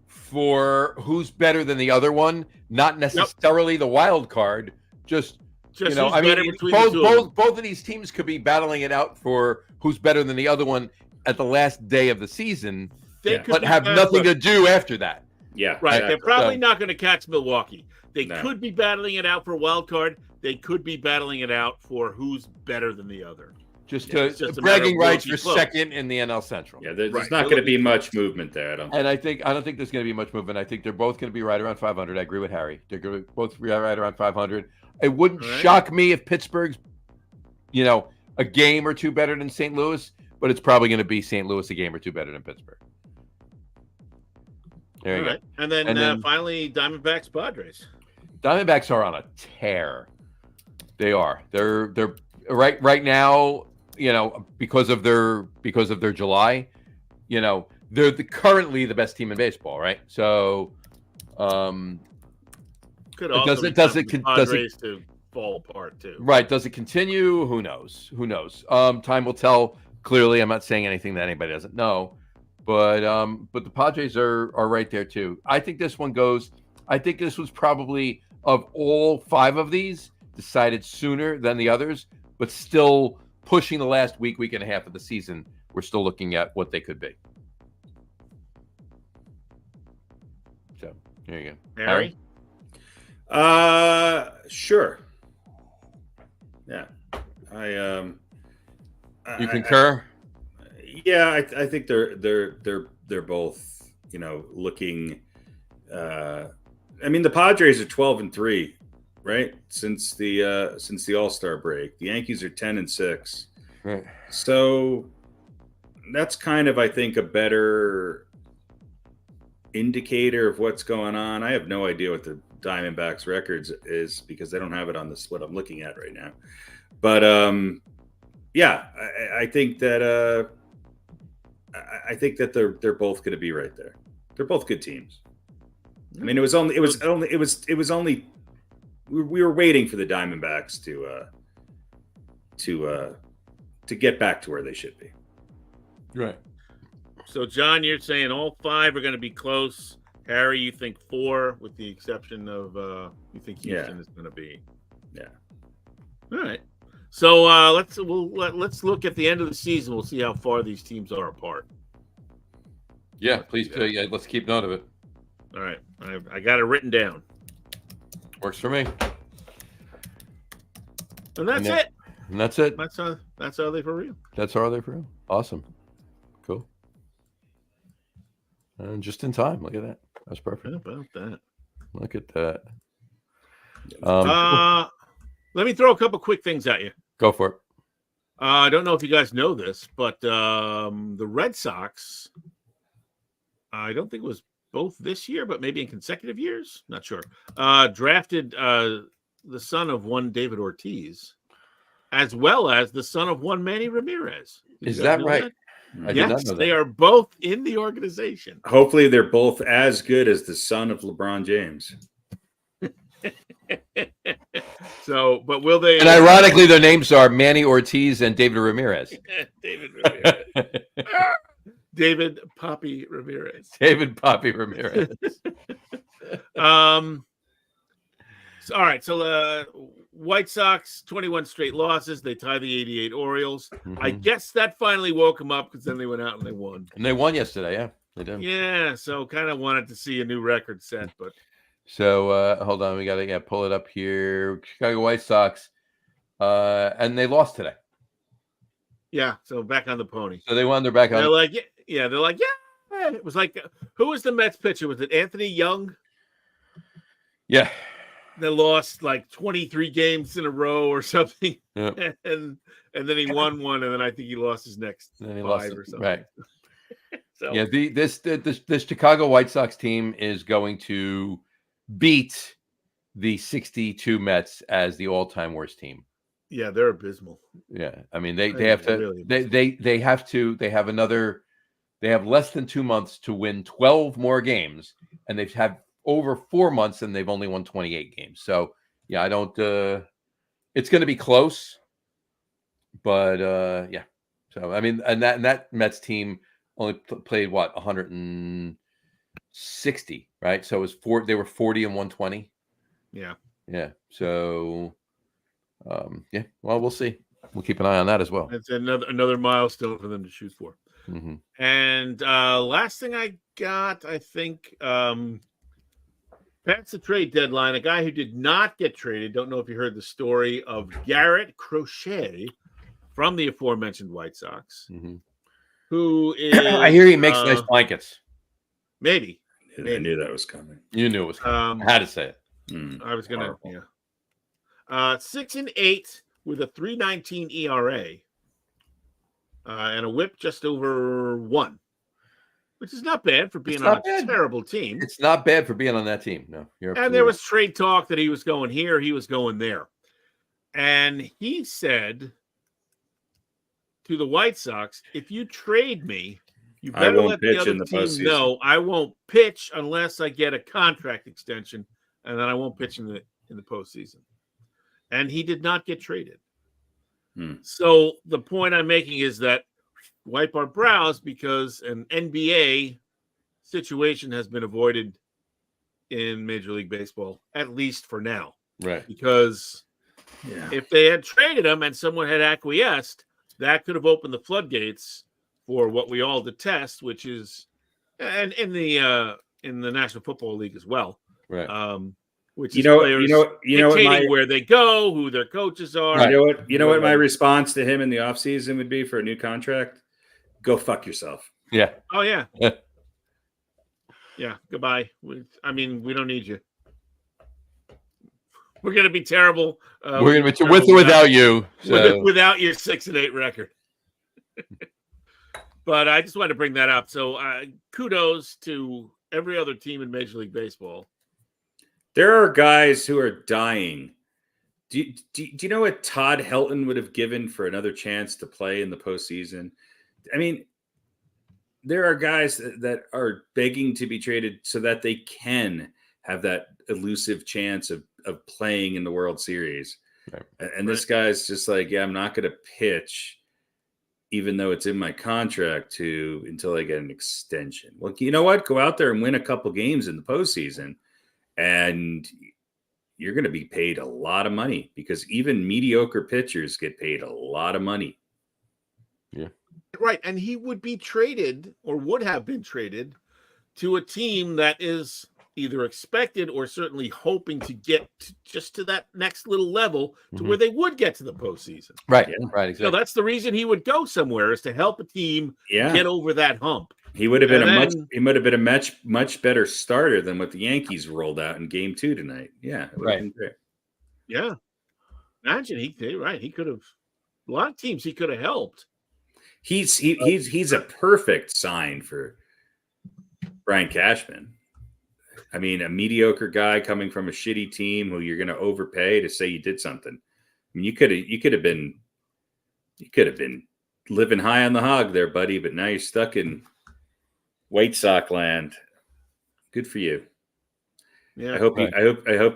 for who's better than the other one? Not necessarily the wild card, just I mean, both of these teams could be battling it out for who's better than the other one at the last day of the season, but have nothing to do after that. Yeah, right. Exactly. They're probably not going to catch Milwaukee. They could be battling it out for a wild card. They could be battling it out for who's better than the other. Just bragging rights for second in the NL Central. Yeah, there's not going to be much movement there. I don't think there's going to be much movement. I think they're both going to be right around 500. I agree with Harry. They're going to both be right around 500. It wouldn't shock me if Pittsburgh's, a game or two better than St. Louis, but it's probably going to be St. Louis a game or two better than Pittsburgh. There you go. And then finally, Diamondbacks, Padres. Diamondbacks are on a tear. They are. They're right now. Because of their July, they're currently the best team in baseball, right? So, could also does it to fall apart too? Right? Does it continue? Who knows? Time will tell. Clearly, I'm not saying anything that anybody doesn't know, but the Padres are right there too. I think this one goes. I think this was probably, of all 5 of these, decided sooner than the others, but still pushing the last week and a half of the season. We're still looking at what they could be. So there you go. Harry? Sure. Yeah. You concur? I think they're both, looking. I mean, the Padres are 12-3, right? Since the All-Star break. The Yankees are 10-6. Right. So that's kind of, I think, a better indicator of what's going on. I have no idea what the Diamondbacks records is because they don't have it on this what I'm looking at right now. But I think that they're both going to be right there. They're both good teams. I mean, it was only we were waiting for the Diamondbacks to get back to where they should be. Right. So, John, you're saying all 5 are going to be close. Harry, you think 4, with the exception of you think Houston is going to be. Yeah. All right. So let's look at the end of the season. We'll see how far these teams are apart. Yeah, please. Let's keep note of it. All right. I got it written down. Works for me. And that's it. And that's it. That's Are They For Real? That's Are They For Real? Awesome. Cool. And just in time. Look at that. That's perfect. How about that? Look at that. Let me throw a couple quick things at you. Go for it. I don't know if you guys know this, but the Red Sox, I don't think it was both this year, but maybe in consecutive years, not sure, drafted the son of one David Ortiz, as well as the son of one Manny Ramirez. Is that right? I did not Yes, know that. they are both in the organization. Hopefully, they're both as good as the son of LeBron James. So, but will they? And ironically, their names are Manny Ortiz and David Ramirez. David Ramirez. David Poppy Ramirez. David Poppy Ramirez. All right. So, White Sox 21 straight losses. They tie the 88 Orioles. I guess that finally woke them up because then they went out and they won. And they won yesterday. Yeah, they did. Yeah. So, kind of wanted to see a new record set, but. So hold on, we gotta pull it up here. Chicago White Sox, and they lost today. Yeah, so back on the pony. So they won. They're back on. They're like, yeah. They're like, yeah. It was like, who was the Mets pitcher? Was it Anthony Young? Yeah. They lost like 23 games in a row or something, Yep. and then he won one, and then I think he lost his next And then he 5 lost or it. something. Right. So Yeah. This Chicago White Sox team is going to beat the 62 Mets as the all-time worst team. yeah, they're abysmal. Yeah, I mean they have to really they have less than 2 months to win 12 more games, and they've had over 4 months and they've only won 28 games. So yeah, I don't it's going to be close, but yeah. So I mean, and that Mets team only played what 160, right? So it was they were 40 and 120. Yeah. Yeah. So yeah, well, we'll see. We'll keep an eye on that as well. It's another milestone for them to shoot for. Mm-hmm. And last thing I got, I think, that's the trade deadline. A guy who did not get traded. Don't know if you heard the story of Garrett Crochet from the aforementioned White Sox, who is. I hear he makes nice blankets. Maybe. I knew that was coming. You knew it was coming. I had to say it. I was gonna. Yeah. 6-8 with a 3.19 ERA and a WHIP just over 1, which is not bad for being on a terrible team. It's not bad for being on that team. No, and there was trade talk that he was going here, he was going there, and he said to the White Sox, "If you trade me, you better let the other team know I won't pitch unless I get a contract extension, and then I won't pitch in the postseason." And he did not get traded. So the point I'm making is that wipe our brows because an NBA situation has been avoided in Major League Baseball, at least for now. Right. Because if they had traded him and someone had acquiesced, that could have opened the floodgates for what we all detest, which is, and in the National Football League as well. Right. Which is players dictating where they go, who their coaches are. Right. You know what my response to him in the offseason would be for a new contract? Go fuck yourself. Yeah. Oh, yeah. Yeah. Goodbye. We don't need you. We're going to be terrible. We're going to be with or without you. So. Without your 6-8 record. But I just wanted to bring that up. So kudos to every other team in Major League Baseball. There are guys who are dying. Do you know what Todd Helton would have given for another chance to play in the postseason? I mean, there are guys that are begging to be traded so that they can have that elusive chance of playing in the World Series. Right. And this guy's just like, yeah, I'm not going to pitch, even though it's in my contract until I get an extension. Well, you know what? Go out there and win a couple games in the postseason. And you're going to be paid a lot of money because even mediocre pitchers get paid a lot of money. Yeah. Right. And he would be traded or would have been traded to a team that is either expected or certainly hoping to get just to that next little level to where they would get to the postseason. Right. Yeah. Right. Exactly. So that's the reason he would go somewhere, is to help a team get over that hump. He would have been a much better starter than what the Yankees rolled out in Game 2 tonight. Yeah, right. Great. Yeah, imagine he could have a lot of teams he could have helped. He's a perfect sign for Brian Cashman. I mean, a mediocre guy coming from a shitty team who you're going to overpay to say you did something. I mean, you could have been living high on the hog there, buddy. But now you're stuck in White Sox land. Good for you. Yeah, I hope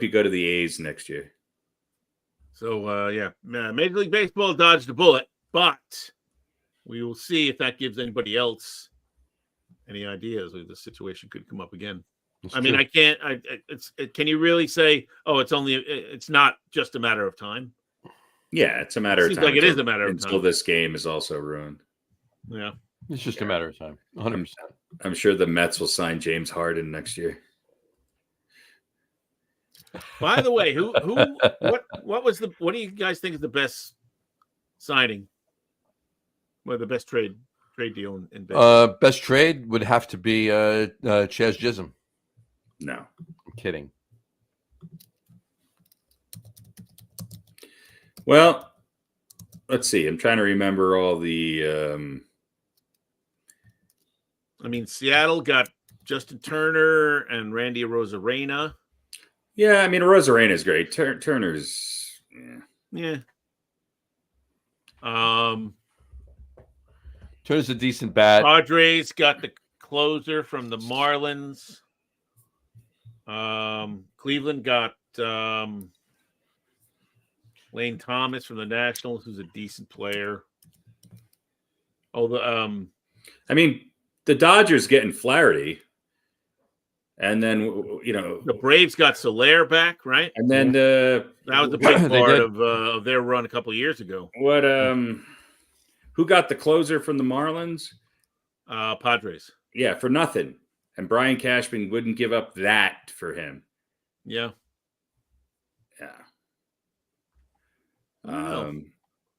you go to the A's next year. So Major League Baseball dodged a bullet, but we will see if that gives anybody else any ideas if the situation could come up again. It's I mean, true. I can't. Can you really say, "Oh, it's not just a matter of time"? Yeah, it's a matter of Seems time. like it is a matter of until time. this game is also ruined. Yeah. It's just a matter of time. 100%. I'm sure the Mets will sign James Harden next year. By the way, what do you guys think is the best signing? Well, the best trade deal in baseball? Best trade would have to be Chaz Chisholm. No. I'm kidding. Well, let's see. I'm trying to remember all the. I mean, Seattle got Justin Turner and Randy Arozarena. Yeah, I mean, Rosarena is great. Turner's. Yeah. Turner's a decent bat. Padres got the closer from the Marlins. Cleveland got Lane Thomas from the Nationals, who's a decent player. I mean, the Dodgers getting Flaherty, and then the Braves got Soler back, right? And then that was a big part of their run a couple of years ago. What? Who got the closer from the Marlins? Padres. Yeah, for nothing. And Brian Cashman wouldn't give up that for him. Yeah. Yeah.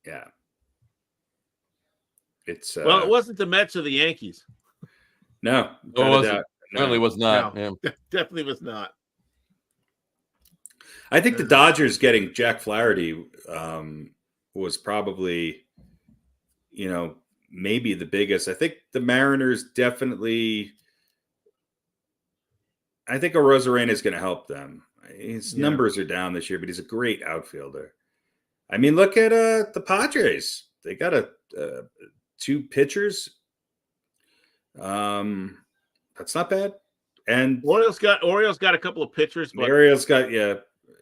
Yeah. It's well, it wasn't the Mets or the Yankees. No, it wasn't. Certainly was not. No, yeah. Definitely was not. I think the Dodgers getting Jack Flaherty was probably, maybe the biggest. I think the Mariners definitely. I think Arozarena is going to help them. His numbers are down this year, but he's a great outfielder. I mean, look at the Padres. They got two pitchers. That's not bad. And Orioles got a couple of pitchers, but Orioles got I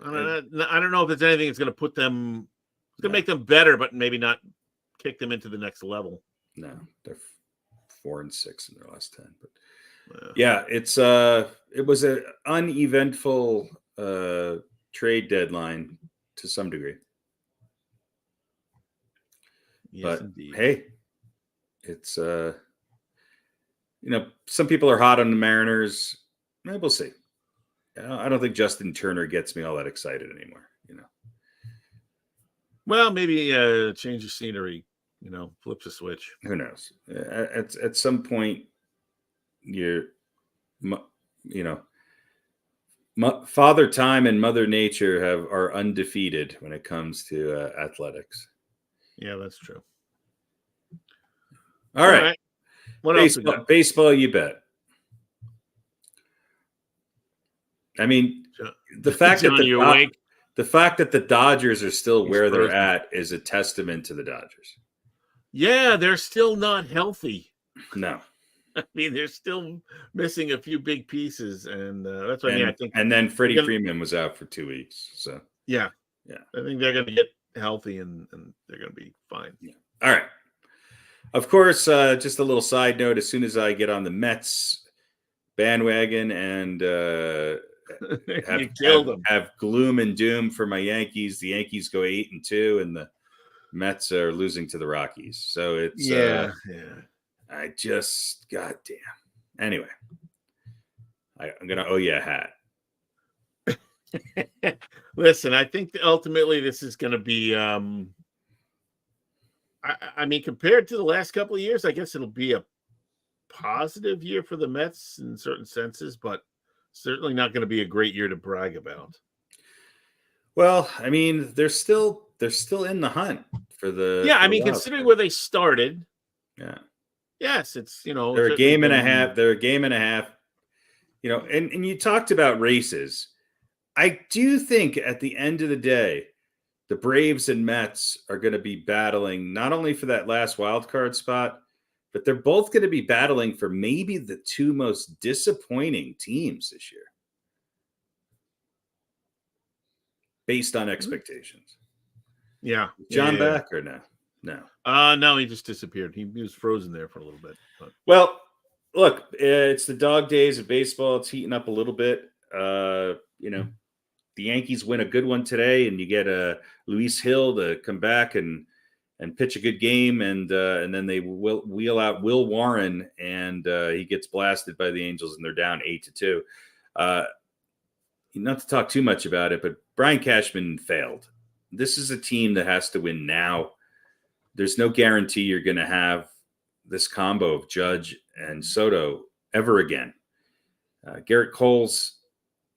don't know if there's anything that's going to put them. It's going to make them better, but maybe not kick them into the next level. No, they're 4-6 in their last 10. But yeah, it was an uneventful trade deadline to some degree. Yes, but indeed. Hey, it's some people are hot on the Mariners. We'll see. I don't think Justin Turner gets me all that excited anymore. Well, maybe change of scenery. Flips a switch. Who knows? At some point, Father Time and Mother Nature are undefeated when it comes to athletics. Yeah, that's true. All right. What baseball, else? Baseball, you bet. I mean, the fact that the Dodgers are still where they're at is a testament to the Dodgers. Yeah, they're still not healthy. No. I mean, they're still missing a few big pieces, and that's what I think. And then Freddie Freeman was out for 2 weeks. So yeah, I think they're going to get healthy, and they're going to be fine. Yeah. All right. Of course, just a little side note: as soon as I get on the Mets bandwagon and have gloom and doom for my Yankees, the Yankees go 8-2, and the Mets are losing to the Rockies. So it's I just goddamn. Anyway, I'm gonna owe you a hat. Listen, I think ultimately this is going to be. I mean, compared to the last couple of years, I guess it'll be a positive year for the Mets in certain senses, but certainly not going to be a great year to brag about. Well, I mean, they're still in the hunt for the Yeah, for I the mean, wild considering card. where they started, Yeah, yes, it's they're a certainly game and a been- half. They're a game and a half. And you talked about races. I do think at the end of the day, the Braves and Mets are going to be battling not only for that last wild card spot, but they're both going to be battling for maybe the two most disappointing teams this year, based on expectations. Yeah. John yeah. back or no? No. No, he just disappeared. He was frozen there for a little bit. But. Well, look, it's the dog days of baseball. It's heating up a little bit. The Yankees win a good one today, and you get Luis Hill to come back and pitch a good game, and then they wheel out Will Warren, and he gets blasted by the Angels, and they're down 8-2. Not to talk too much about it, but Brian Cashman failed. This is a team that has to win now. There's no guarantee you're going to have this combo of Judge and Soto ever again. Garrett Cole's,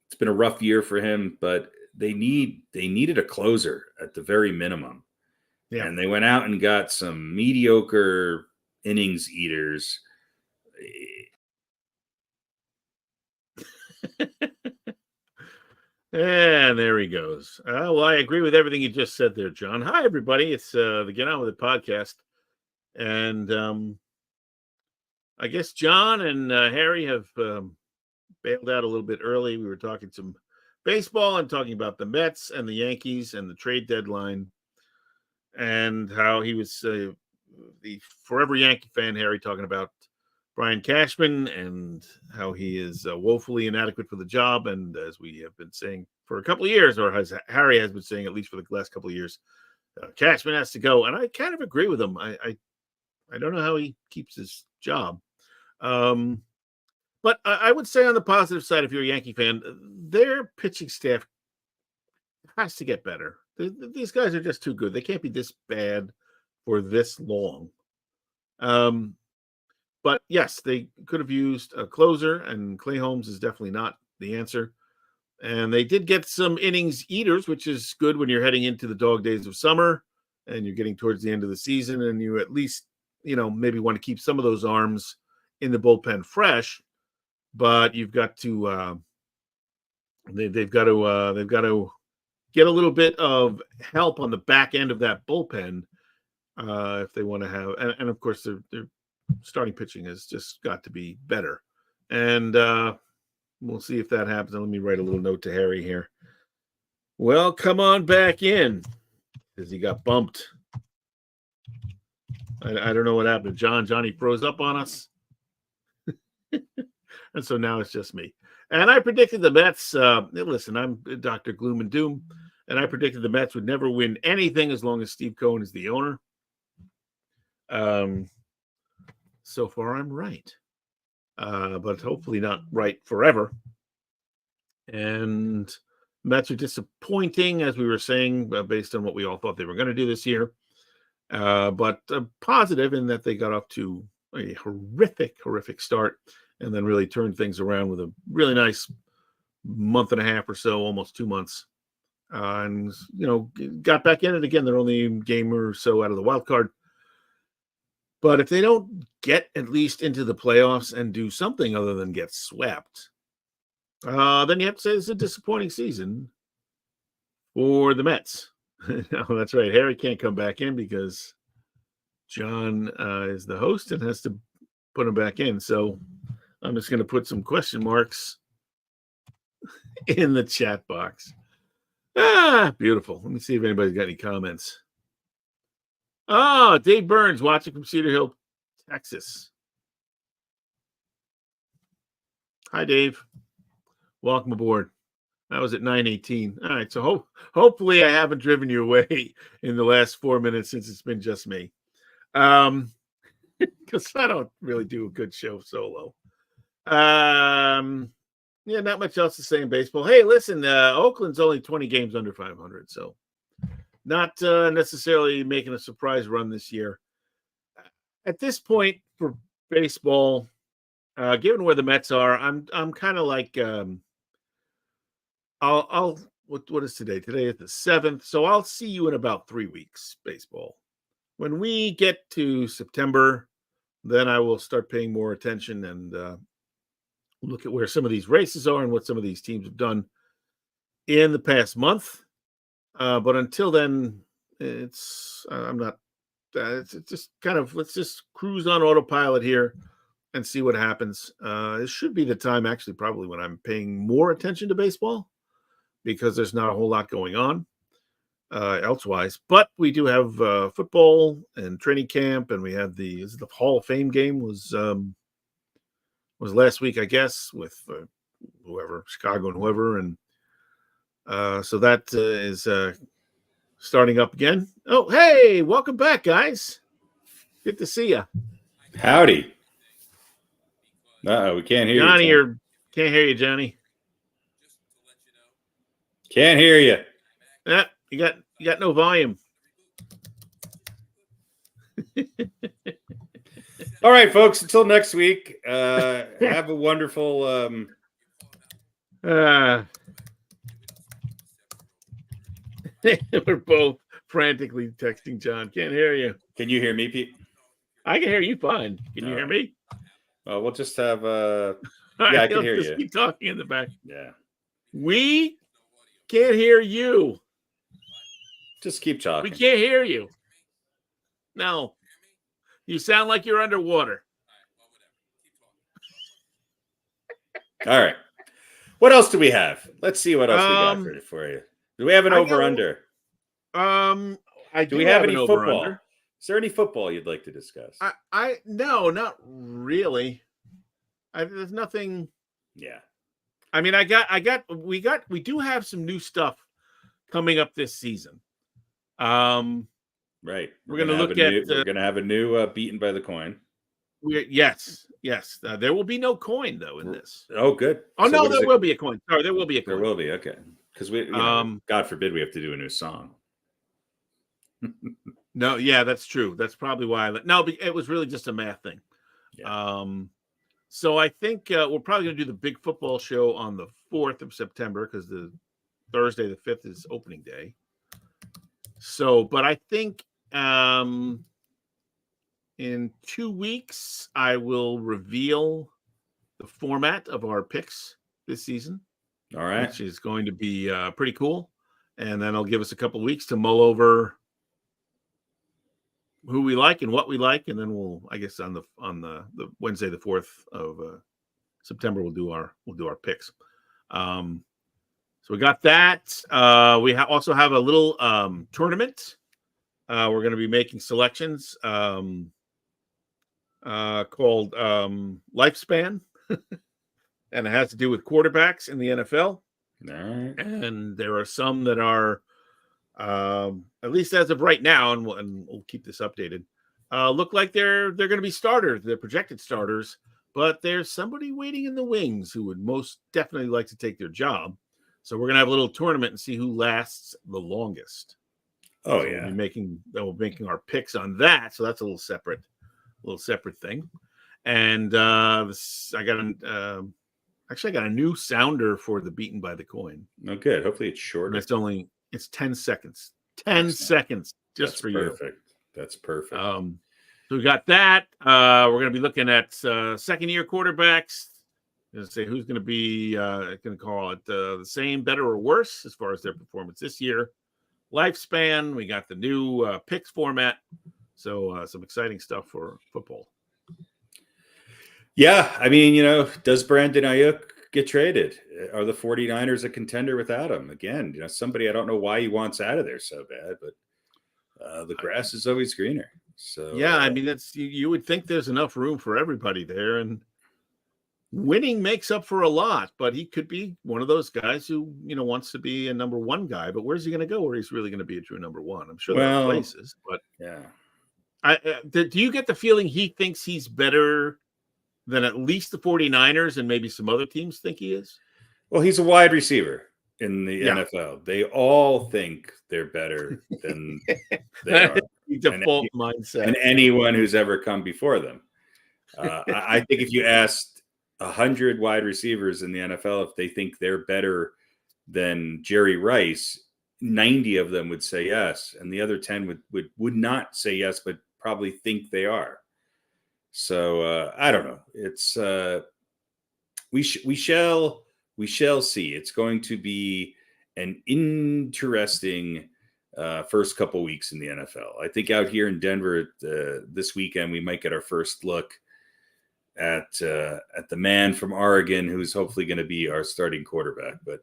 it's been a rough year for him, but they needed a closer at the very minimum. Yeah. And they went out and got some mediocre innings eaters. And there he goes. Well, I agree with everything you just said there, John. Hi, everybody. It's the Get On With It podcast. And I guess John and Harry have bailed out a little bit early. We were talking some baseball and talking about the Mets and the Yankees and the trade deadline and how he was the forever Yankee fan, Harry, talking about Brian Cashman and how he is woefully inadequate for the job. And as we have been saying for a couple of years, or as Harry has been saying, at least for the last couple of years, Cashman has to go. And I kind of agree with him. I don't know how he keeps his job. But I would say on the positive side, if you're a Yankee fan, their pitching staff has to get better. These guys are just too good. They can't be this bad for this long. But yes, they could have used a closer, and Clay Holmes is definitely not the answer. And they did get some innings eaters, which is good when you're heading into the dog days of summer and you're getting towards the end of the season, and you at least, maybe want to keep some of those arms in the bullpen fresh. But you've got to they've got to get a little bit of help on the back end of that bullpen if they want to have, and of course their starting pitching has just got to be better, and we'll see if that happens. Let me write a little note to Harry here. Well, come on back in, because he got bumped. I don't know what happened to John. Johnny froze up on us. And so now it's just me. And I predicted the Mets. Listen, I'm Dr. Gloom and Doom, and I predicted the Mets would never win anything as long as Steve Cohen is the owner. So far, I'm right. But hopefully not right forever. And Mets are disappointing, as we were saying, based on what we all thought they were going to do this year. But positive in that they got off to a horrific start, and then really turned things around with a really nice month and a half or so, almost 2 months. And, got back in it again. They're only a game or so out of the wild card. But if they don't get at least into the playoffs and do something other than get swept, then you have to say it's a disappointing season for the Mets. No, that's right. Harry can't come back in because John is the host and has to put him back in. So I'm just going to put some question marks in the chat box. Beautiful. Let me see if anybody's got any comments. Oh, Dave Burns watching from Cedar Hill, Texas. Hi, Dave. Welcome aboard. That was at 9:18. All right, so hopefully I haven't driven you away in the last 4 minutes since it's been just me. Because I don't really do a good show solo. Yeah, not much else to say in baseball. Hey, listen, Oakland's only 20 games under 500, so not necessarily making a surprise run this year. At this point for baseball, given where the Mets are, I'm kind of like what is today? Today is the 7th, so I'll see you in about 3 weeks, baseball. when we get to September, then I will start paying more attention and look at where some of these races are and what some of these teams have done in the past month. But until then, it's just kind of, let's just cruise on autopilot here and see what happens. It should be the time, actually, probably when I'm paying more attention to baseball, because there's not a whole lot going on elsewise. But we do have football and training camp, and we have the Hall of Fame game was last week, I guess, with whoever, Chicago and whoever, and so that is starting up again. Oh, hey, welcome back, guys. Good to see you. Howdy. We can't hear Johnny. you. Can't hear you, Johnny. Can't hear you. Yeah, you got no volume. All right, folks. Until next week. Have a wonderful. We're both frantically texting John. Can't hear you. Can you hear me, Pete? I can hear you fine. Can you hear me? We'll just have. Yeah, I can hear you. Keep talking in the back. Yeah. We can't hear you. Just keep talking. We can't hear you. No. You sound like you're underwater. All right. What else do we have? Let's see what else we got for you. Do we have an over-under? Do we have any football? Is there any football you'd like to discuss? No, not really. There's nothing. Yeah. I mean, we do have some new stuff coming up this season. Right. We're going to look at. We're going to have a new beaten by the coin. Yes. There will be no coin though in this. Oh, good. Oh, so no, there will be a coin. Sorry, there will be a coin. There will be. Okay. Because we, God forbid, we have to do a new song. No, yeah, that's true. That's probably why. It was really just a math thing. Yeah. So I think we're probably going to do the big football show on the 4th of September, because the Thursday the 5th is opening day. So, but I think in 2 weeks I will reveal the format of our picks this season. All right. Which is going to be pretty cool. And then I'll give us a couple of weeks to mull over who we like and what we like, and then we'll, I guess, on the Wednesday the 4th of September, we'll do our picks. So we got that. We also have a little tournament. We're going to be making selections called Lifespan, and it has to do with quarterbacks in the NFL. All right. And there are some that are, at least as of right now, and we'll keep this updated, look like they're going to be starters. They're projected starters, but there's somebody waiting in the wings who would most definitely like to take their job. So we're going to have a little tournament and see who lasts the longest. Oh, so yeah. We'll be making our picks on that. So that's a little separate thing. And I got a new sounder for the beaten by the coin. Oh, good. Hopefully it's short. It's 10 seconds. 10 seconds just That's for perfect. you. That's perfect. So we got that. We're going to be looking at second-year quarterbacks. Going to say who's going to be going to call it the same, better, or worse as far as their performance this year. Lifespan. We got the new picks format. So some exciting stuff for football. Yeah, I mean, does Brandon Ayuk get traded? Are the 49ers a contender without him? Again, somebody, I don't know why he wants out of there so bad, but the grass is always greener. So yeah, I mean, that's you would think there's enough room for everybody there, and winning makes up for a lot. But he could be one of those guys who wants to be a number one guy. But where's he going to go where he's really going to be a true number one? I'm sure there are places, but yeah. Do you get the feeling he thinks he's better than at least the 49ers and maybe some other teams think he is? Well, he's a wide receiver in the NFL. They all think they're better than they are. Default mindset. And anyone who's ever come before them. I think if you asked 100 wide receivers in the NFL if they think they're better than Jerry Rice, 90 of them would say yes, and the other 10 would not say yes, but probably think they are. So I don't know. It's we shall see. It's going to be an interesting first couple weeks in the NFL. I think out here in Denver this weekend we might get our first look at the man from Oregon who's hopefully going to be our starting quarterback. But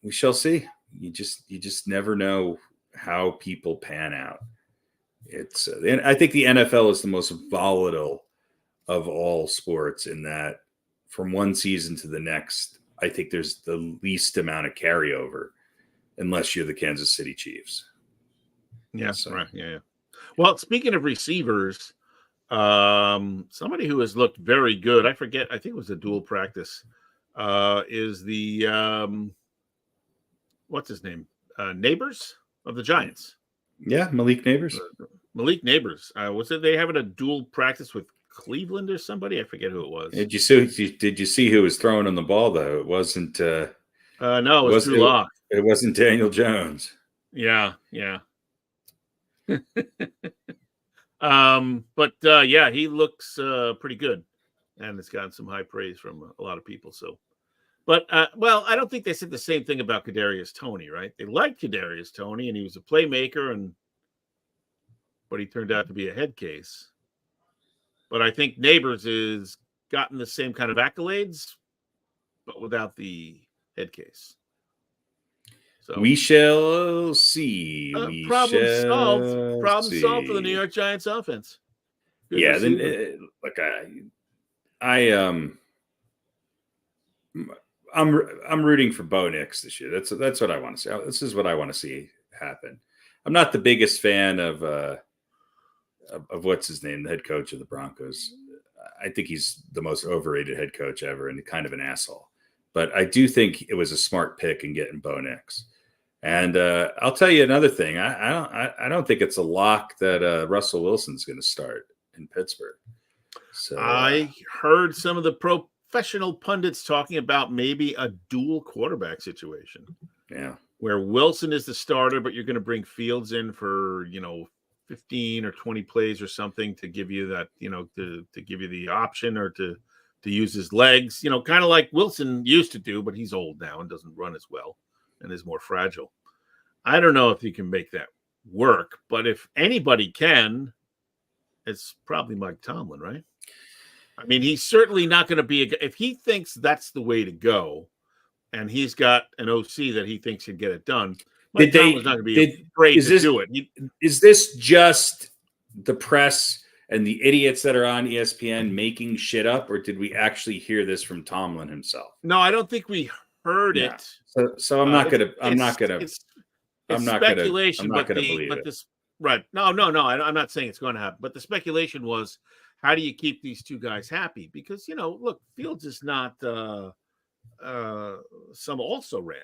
we shall see. You just never know how people pan out. It's I think the NFL is the most volatile of all sports in that from one season to the next, I think there's the least amount of carryover unless you're the Kansas City Chiefs. Yeah, so. Right. Yeah. Well, speaking of receivers, somebody who has looked very good, I think it was a dual practice, is the what's his name? Neighbors of the Giants. Yeah, Malik Neighbors. Malik Neighbors. Was it they having a dual practice with Cleveland or somebody? I forget who it was. Did you see who was throwing on the ball though? It wasn't no, it was Drew Lock. It wasn't Daniel Jones. Yeah. But yeah, he looks pretty good, and it's gotten some high praise from a lot of people. So, but well, I don't think they said the same thing about Kadarius Toney, right? They liked Kadarius Toney, and he was a playmaker, but he turned out to be a head case. But I think Neighbors has gotten the same kind of accolades, but without the head case. So we shall see. Problem solved for the New York Giants offense. Good yeah, then look, I'm rooting for Bo Nix this year. That's what I want to see. This is what I want to see happen. I'm not the biggest fan of what's his name, the head coach of the Broncos. I think he's the most overrated head coach ever and kind of an asshole. But I do think it was a smart pick in getting Bo Nix. And I'll tell you another thing. I don't think it's a lock that Russell Wilson's going to start in Pittsburgh. So I heard some of the professional pundits talking about maybe a dual quarterback situation. Yeah, where Wilson is the starter, but you're going to bring Fields in for 15 or 20 plays or something to give you that to give you the option or to use his legs, kind of like Wilson used to do, but he's old now and doesn't run as well and is more fragile. I don't know if you can make that work, but if anybody can, it's probably Mike Tomlin, right? I mean, he's certainly not going to be if he thinks that's the way to go, and he's got an OC that he thinks can get it done. Mike Tomlin's not going to be afraid to do it. Is this just the press and the idiots that are on ESPN making shit up, or did we actually hear this from Tomlin himself? No, I don't think we heard it. So I'm not gonna believe it. Right. No. I'm not saying it's going to happen, but the speculation was, how do you keep these two guys happy? Because look, Fields is not some also ran.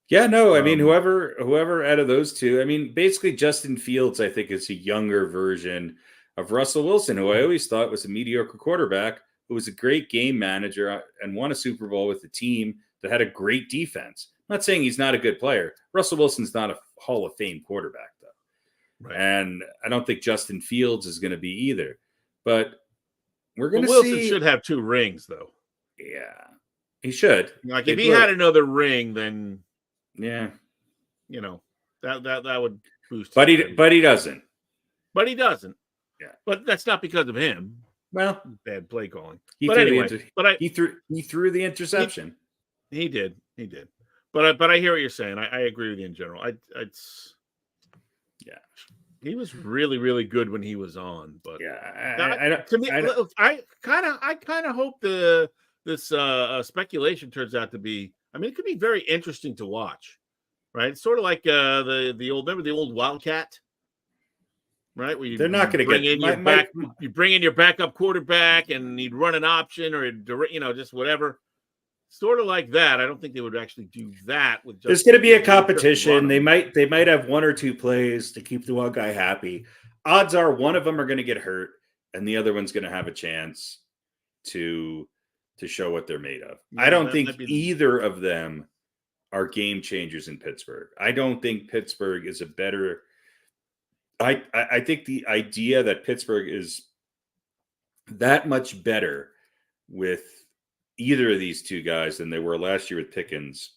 Yeah, no, I mean, whoever out of those two, I mean, basically Justin Fields, I think, is a younger version of Russell Wilson, who I always thought was a mediocre quarterback, who was a great game manager and won a Super Bowl with a team that had a great defense. I'm not saying he's not a good player. Russell Wilson's not a Hall of Fame quarterback, though. Right. And I don't think Justin Fields is going to be either. But we're going to see. Wilson should have 2 rings, though. Yeah, he should. Like, if he had another ring, then... Yeah, that would boost. But he doesn't. But he doesn't. Yeah. But that's not because of him. Well, bad play calling. He threw the interception. He did. But I hear what you're saying. I agree with you in general. He was really, really good when he was on. But I kind of hope this speculation turns out to be. I mean, it could be very interesting to watch, right? It's sort of like the old Wildcat, right? Where they're not going to get you bring in your backup quarterback and he'd run an option or just whatever, sort of like that. I don't think they would actually do that with. There's going to be a competition. They might have 1 or 2 plays to keep the one guy happy. Odds are one of them are going to get hurt, and the other one's going to have a chance to show what they're made of. I don't think either of them are game changers in Pittsburgh. I don't think Pittsburgh is a better. I think the idea that Pittsburgh is that much better with either of these two guys than they were last year with Pickens,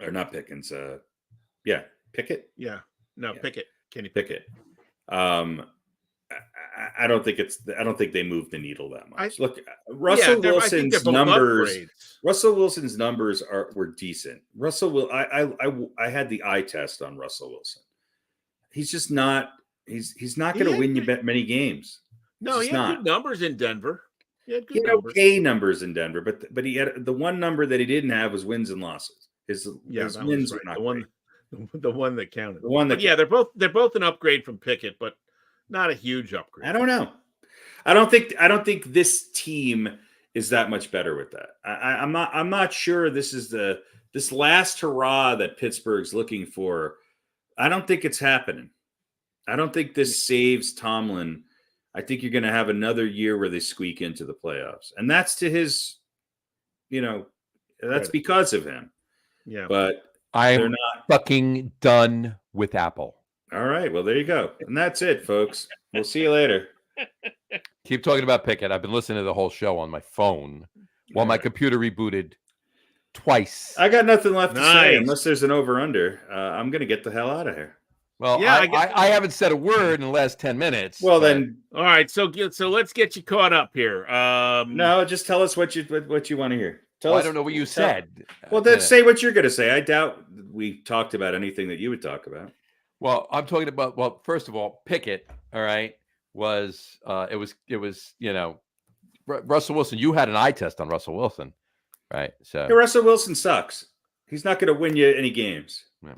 or not Pickens. Pickett. Yeah, no, Yeah. Pickett. Kenny Pickett. I don't think they moved the needle that much. Look, Russell Wilson's numbers. Upgrades. Russell Wilson's numbers were decent. I had the eye test on Russell Wilson. He's just not. He's not going to win you many games. No, he had good numbers in Denver. He had good numbers. Okay numbers in Denver, but he had the one number that he didn't have was wins and losses. His wins were not the one that counted. The one that they're both an upgrade from Pickett, but not a huge upgrade. I don't know. I don't think this team is that much better with that. I'm not sure this is this last hurrah that Pittsburgh's looking for. I don't think it's happening. I don't think this saves Tomlin. I think you're going to have another year where they squeak into the playoffs, and that's to his, that's because of him. Yeah, but I'm not fucking done with Apple. All right, well there you go, and that's it, folks. We'll see you later. Keep talking about Pickett. I've been listening to the whole show on my phone while my computer rebooted twice. I got nothing left to say unless there's an over/under. I'm going to get the hell out of here. Well, yeah, I haven't said a word in the last 10 minutes. Well, then, all right. So let's get you caught up here. No, just tell us what you want to hear. I don't know what you said. Well, then say what you're going to say. I doubt we talked about anything that you would talk about. Well, I'm talking about. Well, first of all, Pickett. All right, was it was Russell Wilson. You had an eye test on Russell Wilson, right? So Russell Wilson sucks. He's not going to win you any games. Yeah.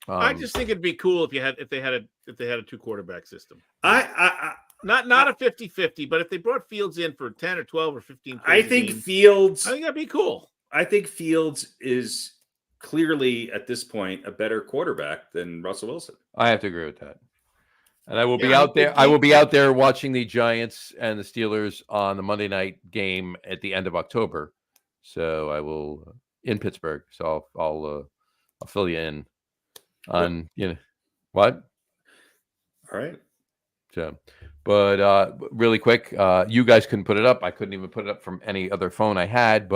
I just think it'd be cool if they had a two quarterback system. Not a 50-50, but if they brought Fields in for 10 or 12 or 15 I think Fields. I think that'd be cool. I think Fields is clearly at this point a better quarterback than Russell Wilson. I have to agree with that. And I will be out there. I will be out there watching the Giants and the Steelers on the Monday night game at the end of October. So I will in Pittsburgh. So I'll fill you in on what. All right. So, but really quick, you guys couldn't put it up. I couldn't even put it up from any other phone I had,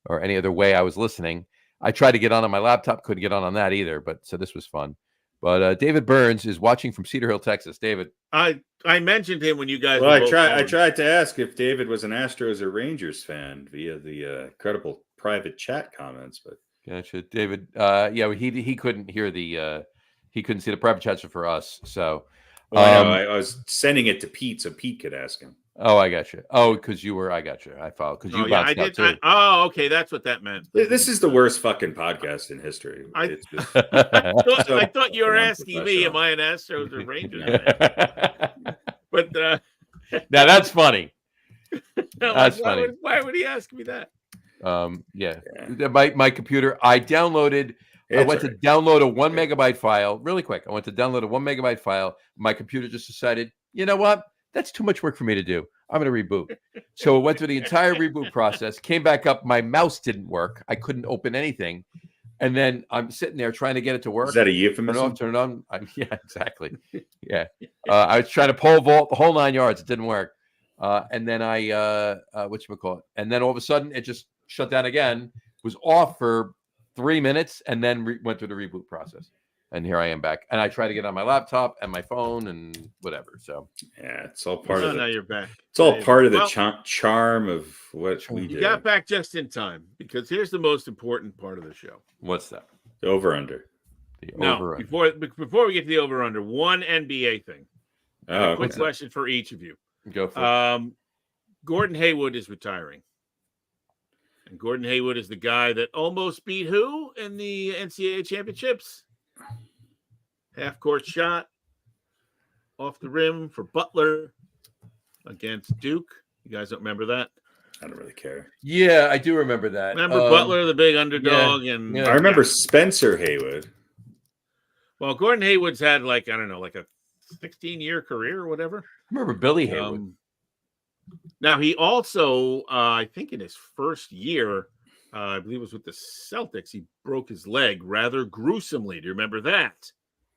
or any other way I was listening. I tried to get on my laptop, couldn't get on that either. But so this was fun. But David Burns is watching from Cedar Hill, Texas. David, I mentioned him when you guys. Well, I tried to ask if David was an Astros or Rangers fan via the incredible private chat comments, but gotcha, David. He couldn't hear he couldn't see the private chats for us. So, I was sending it to Pete so Pete could ask him. Oh, I got you. Oh, because I got you. I followed because you bounced out too. Okay, that's what that meant. This is the worst fucking podcast in history. I thought you were asking me, am I an Astros or Rangers fan? But now that's funny. That's funny. Why would he ask me that? My computer. I went to download a 1 megabyte file really quick. I went to download a 1 megabyte file. My computer just decided, you know what? That's too much work for me to do. I'm going to reboot. So it went through the entire reboot process, came back up. My mouse didn't work. I couldn't open anything. And then I'm sitting there trying to get it to work. Is that a euphemism? Turn it on. Yeah, exactly. Yeah. I was trying to pole vault the whole 9 yards. It didn't work. And then whatchamacallit? And then all of a sudden it just shut down again, was off for 3 minutes, and then went through the reboot process. And here I am back. And I try to get on my laptop and my phone and whatever. So yeah, it's all part of it. Now you're back. It's all part of the charm of what we do. You got back just in time, because here's the most important part of the show. What's that? The over/under. Before we get to the over/under, one NBA thing. Quick question for each of you. Go for it. Gordon Hayward is retiring. And Gordon Hayward is the guy that almost beat who in the NCAA championships? Half-court shot off the rim for Butler against Duke. You guys don't remember that? I don't really care. Yeah, I do remember that. Remember Butler, the big underdog? I remember Spencer Haywood. Well, Gordon Hayward's had a 16-year career or whatever. I remember Billy Haywood. Now, he also, I think in his first year, I believe it was with the Celtics. He broke his leg rather gruesomely. Do you remember that?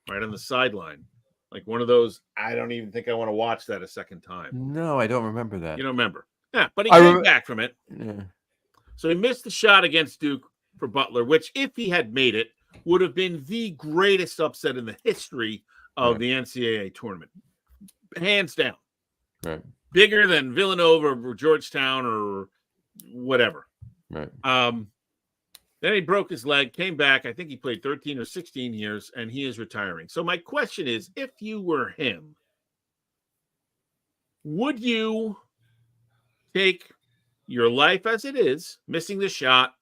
Right on the sideline. Like one of those, I don't even think I want to watch that a second time. No, I don't remember that. You don't remember? Yeah, but he came back from it. Yeah. So he missed the shot against Duke for Butler, which if he had made it, would have been the greatest upset in the history of the NCAA tournament. Hands down. Right. Bigger than Villanova or Georgetown or whatever. Right. Then he broke his leg, came back. I think he played 13 or 16 years, and he is retiring. So my question is, if you were him, would you take your life as it is, missing the shot,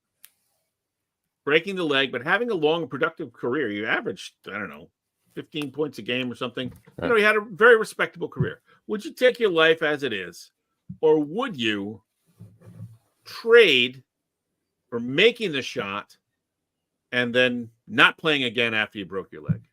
breaking the leg, but having a long and productive career? You averaged, I don't know, 15 points a game or something. Right. You know, he had a very respectable career. Would you take your life as it is, or would you trade for making the shot and then not playing again after you broke your leg?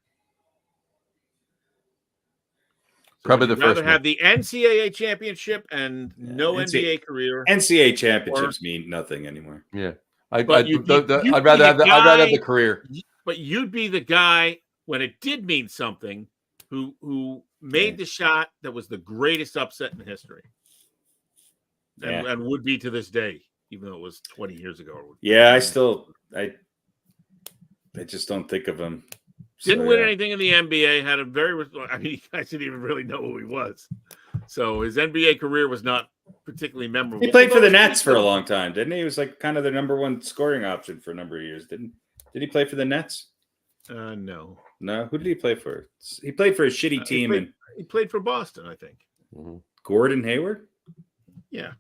So Probably the first one. have the NCAA championship and no NBA career. NCAA championships mean nothing anymore. Yeah. I'd you'd rather have the career. But you'd be the guy when it did mean something who made the shot that was the greatest upset in history. And would be to this day, even though it was 20 years ago. Yeah, I just don't think of him. Didn't win anything in the NBA. Had a very, I mean, you guys didn't even really know who he was. So his NBA career was not particularly memorable. He played for the Nets for a long time, didn't he? He was like kind of the number one scoring option for a number of years. Did he play for the Nets? No. No. Who did he play for? He played for a shitty team. He played for Boston, I think. Mm-hmm. Gordon Hayward? Yeah.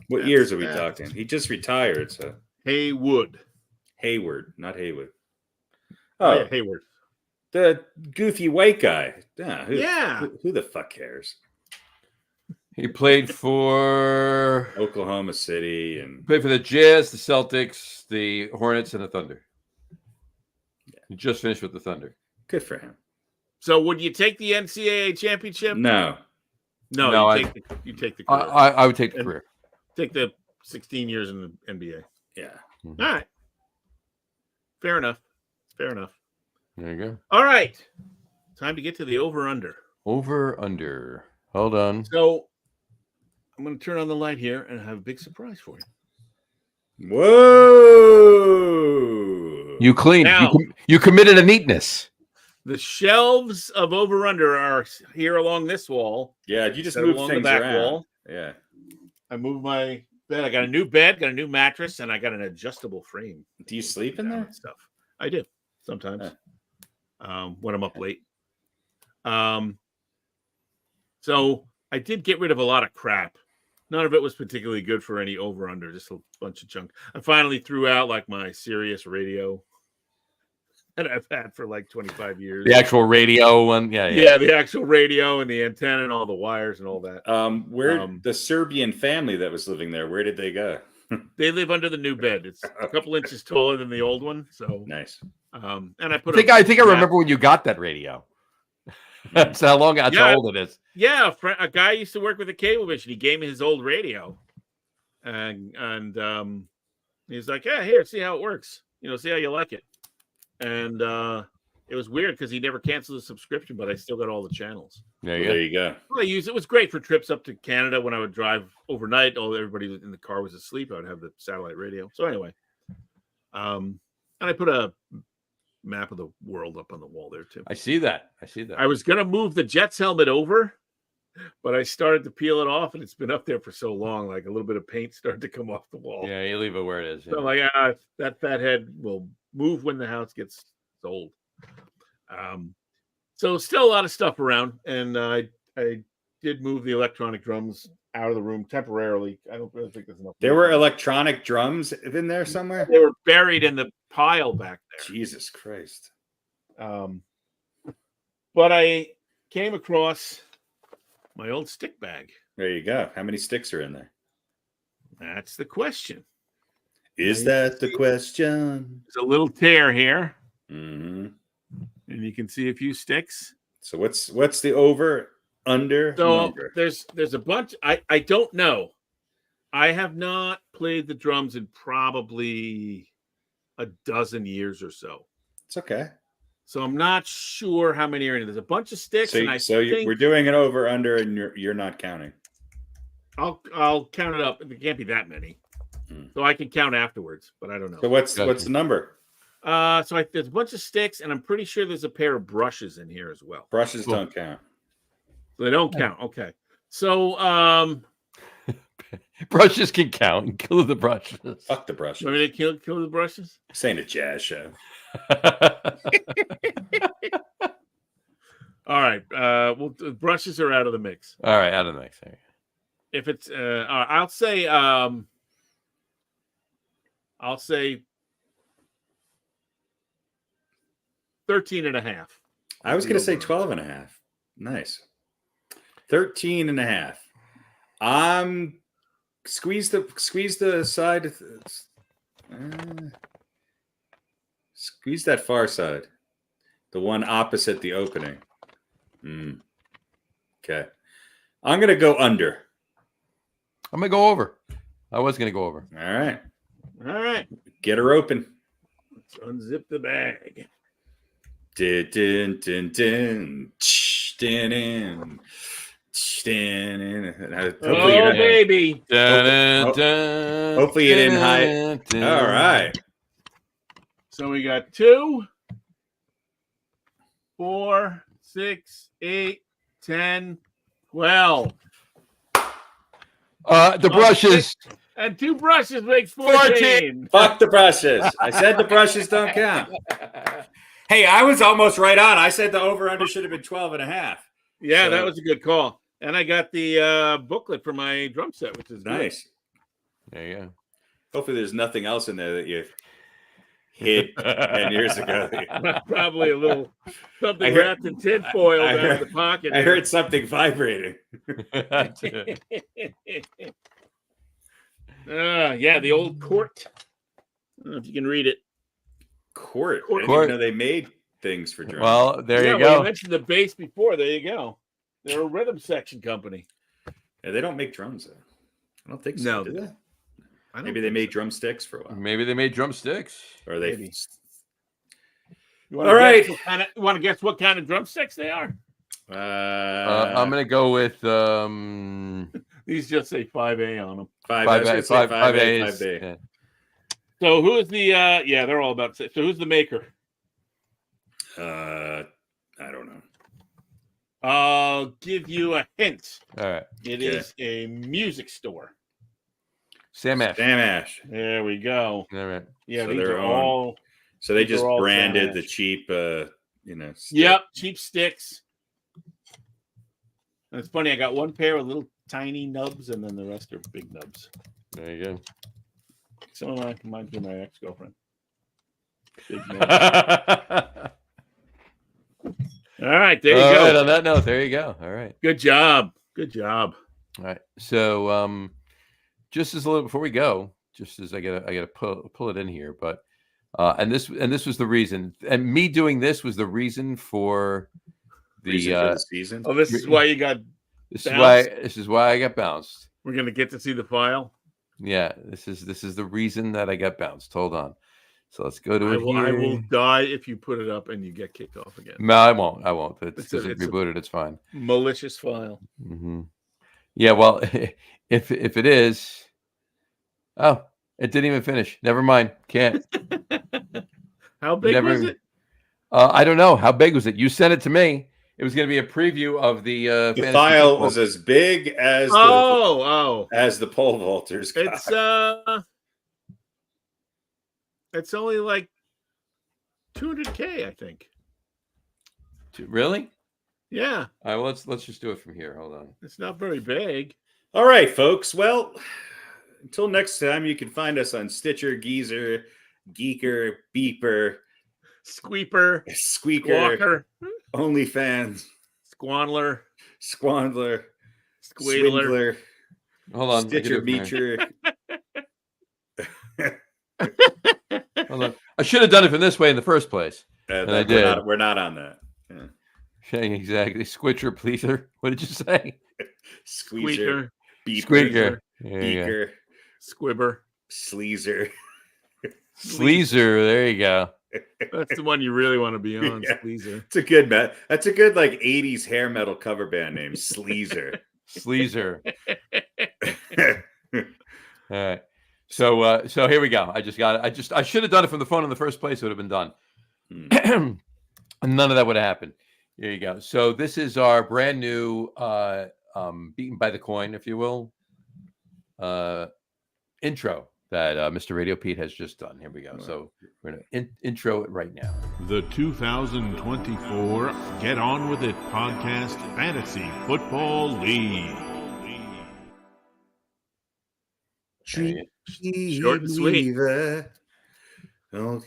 What years are we talking? He just retired, so Hayward, not Haywood. Oh, yeah, Hayward, the goofy white guy. Who the fuck cares? He played for Oklahoma City and played for the Jazz, the Celtics, the Hornets, and the Thunder. He just finished with the Thunder. Good for him. So, would you take the NCAA championship? No, you take the career. I would take the career. Take the 16 years in the NBA. Yeah. Mm-hmm. All right. Fair enough. There you go. All right. Time to get to the over-under. Over-under. Hold on. So, I'm going to turn on the light here and have a big surprise for you. Whoa! You cleaned. Now, you committed a neatness. The shelves of over-under are here along this wall. Yeah, you just move things around. Wall. Yeah. I moved my bed. I got a new bed, got a new mattress, and I got an adjustable frame. Do you sleep in there? Stuff. I do sometimes. When I'm up late. So I did get rid of a lot of crap. None of it was particularly good for any over-under, just a bunch of junk. I finally threw out like my Sirius radio that I've had for like 25 years. The actual radio one. Yeah, the actual radio and the antenna and all the wires and all that. Where the Serbian family that was living there, where did they go? They live under the new bed. It's a couple inches taller than the old one. So nice. And I put. I think I remember when you got that radio. That's how long. That's how old it is. Yeah, a guy used to work with a Cablevision. He gave me his old radio, and he's like, "Yeah, here, see how it works. See how you like it." And it was weird because he never canceled the subscription, but I still got all the channels. There you go. Well, I used it. Was great for trips up to Canada when I would drive overnight. Everybody in the car was asleep. I would have the satellite radio. So anyway, and I put a map of the world up on the wall there too. I see that. I was gonna move the Jets helmet over, but I started to peel it off, and it's been up there for so long, like a little bit of paint started to come off the wall. Yeah, you leave it where it is. So I'm like, that fat head will move when the house gets sold. So still a lot of stuff around, and I did move the electronic drums out of the room temporarily. I don't really think there's enough. There were electronic drums in there somewhere? They were buried in the pile back there. Jesus Christ. But I came across my old stick bag. There you go. How many sticks are in there? That's the question. Is that the question? There's a little tear here. Mm-hmm. And you can see a few sticks. So what's the over under so number? There's a bunch. I don't know. I have not played the drums in probably a dozen years or so. It's okay. So I'm not sure how many are in it. There's a bunch of sticks, and we're doing it over under, and you're not counting. I'll count it up. There can't be that many, so I can count afterwards. But I don't know. So what's the number? There's a bunch of sticks, and I'm pretty sure there's a pair of brushes in here as well. Brushes don't count. So they don't count. Okay. So brushes can count. Include the brushes. Fuck the brushes. Want me to kill the brushes? This ain't a jazz show. All right. Well, the brushes are out of the mix. All right, out of the mix. If it's, I'll say 13 and a half. I was going to say 12 and a half. Nice. 13 and a half. Squeeze the side. Squeeze that far side. The one opposite the opening. Okay. I'm going to go under. I'm going to go over. I was going to go over. All right. All right. Get her open. Let's unzip the bag. Dun, dun, dun, dun. Dun, dun. Oh, baby. Hopefully you didn't hide. All right. So we got 2, 4, 6, 8, 10, 12. The brushes. And 2 brushes makes 14. Fuck the brushes. I said the brushes don't count. Hey, I was almost right on. I said the over-under should have been 12 and a half. Yeah, that was a good call. And I got the booklet for my drum set, which is nice. Good. There you go. Hopefully there's nothing else in there that you hid 10 years ago. Probably a little something wrapped in tinfoil down in the pocket. I heard something vibrating. Yeah, the old Court. I don't know if you can read it. Court. I didn't even know they made things for drums. Well, there you go. Well, you mentioned the bass before. There you go. They're a rhythm section company. Yeah, they don't make drums, though. I don't think so. No. Do they? Maybe they made drumsticks for a while. Maybe they made drumsticks. Or they. Maybe. All right. You want to guess what kind of drumsticks they are? I'm going to go with. These just say 5A on them. 5A. Yeah. So who is the? Yeah, they're all about. So who's the maker? I don't know. I'll give you a hint. All right. It is a music store. Sam Ash. There we go. All right. Yeah, so these are all. So they just branded the cheap, stick. Yep, cheap sticks. And it's funny. I got one pair of little tiny nubs, and then the rest are big nubs. There you go. Some of mine reminds me of my ex-girlfriend. Big All right, there you go. All right, on that note, there you go. All right. Good job. All right. So, just as a little before we go, just as I gotta pull it in here, but and this was the reason, and me doing this was the reason for the season. Oh, this is why you got. This is why I got bounced. We're gonna get to see the file. Yeah, this is the reason that I got bounced. Hold on. So let's go to it here. I will die if you put it up and you get kicked off again. No, I won't. It's rebooted. It's fine. Malicious file. Mm-hmm. Yeah, well, if it is, it didn't even finish. Never mind. Can't. How big was it? I don't know. How big was it? You sent it to me. It was going to be a preview of the file was as big as as the pole vaulters. It's only like 200K, I think. Really? Yeah. All right. Well, let's just do it from here. Hold on. It's not very big. All right, folks. Well, until next time, you can find us on Stitcher, Geezer, Geeker, Beeper, Squeaker, Squeaker, OnlyFans, Squandler, Squandler, Squeedler. Hold on. Stitcher, Beecher. Hold on. I should have done it from this way in the first place. And I did. We're not on that. Yeah. Exactly. Squitcher, pleaser. What did you say? Squeaker, Beeper, Squeaker, Beaker. Squibber. Sleazer. Sleazer. There you go. That's the one you really want to be on. Yeah. Sleazer. It's a good That's a good like 80s hair metal cover band name. Sleazer. Sleazer. All right. So here we go. I should have done it from the phone in the first place. It would have been done. None of that would have happened. Here you go. So this is our brand new beaten by the coin, if you will, intro that Mr. Radio Pete has just done. Here we go. So we're going to intro it right now. The 2024 Get On With It Podcast Fantasy Football League. Short and sweet. Shall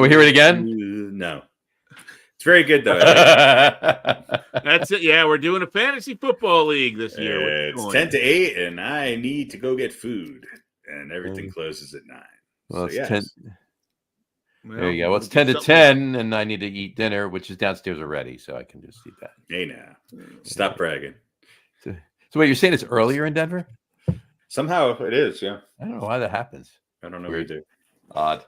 we hear it again? No. It's very good, though. That's it. Yeah, we're doing a fantasy football league this year. It's 10 to 8, and I need to go get food. And everything closes at 9. Well, so, it's yes. 10. There you go. Well, it's 10 to 10, and I need to eat dinner, which is downstairs already, so I can just eat that. Hey, now. Stop bragging. So wait, you're saying it's earlier in Denver? Somehow it is, yeah. I don't know why that happens. I don't know Weird. either. Odd.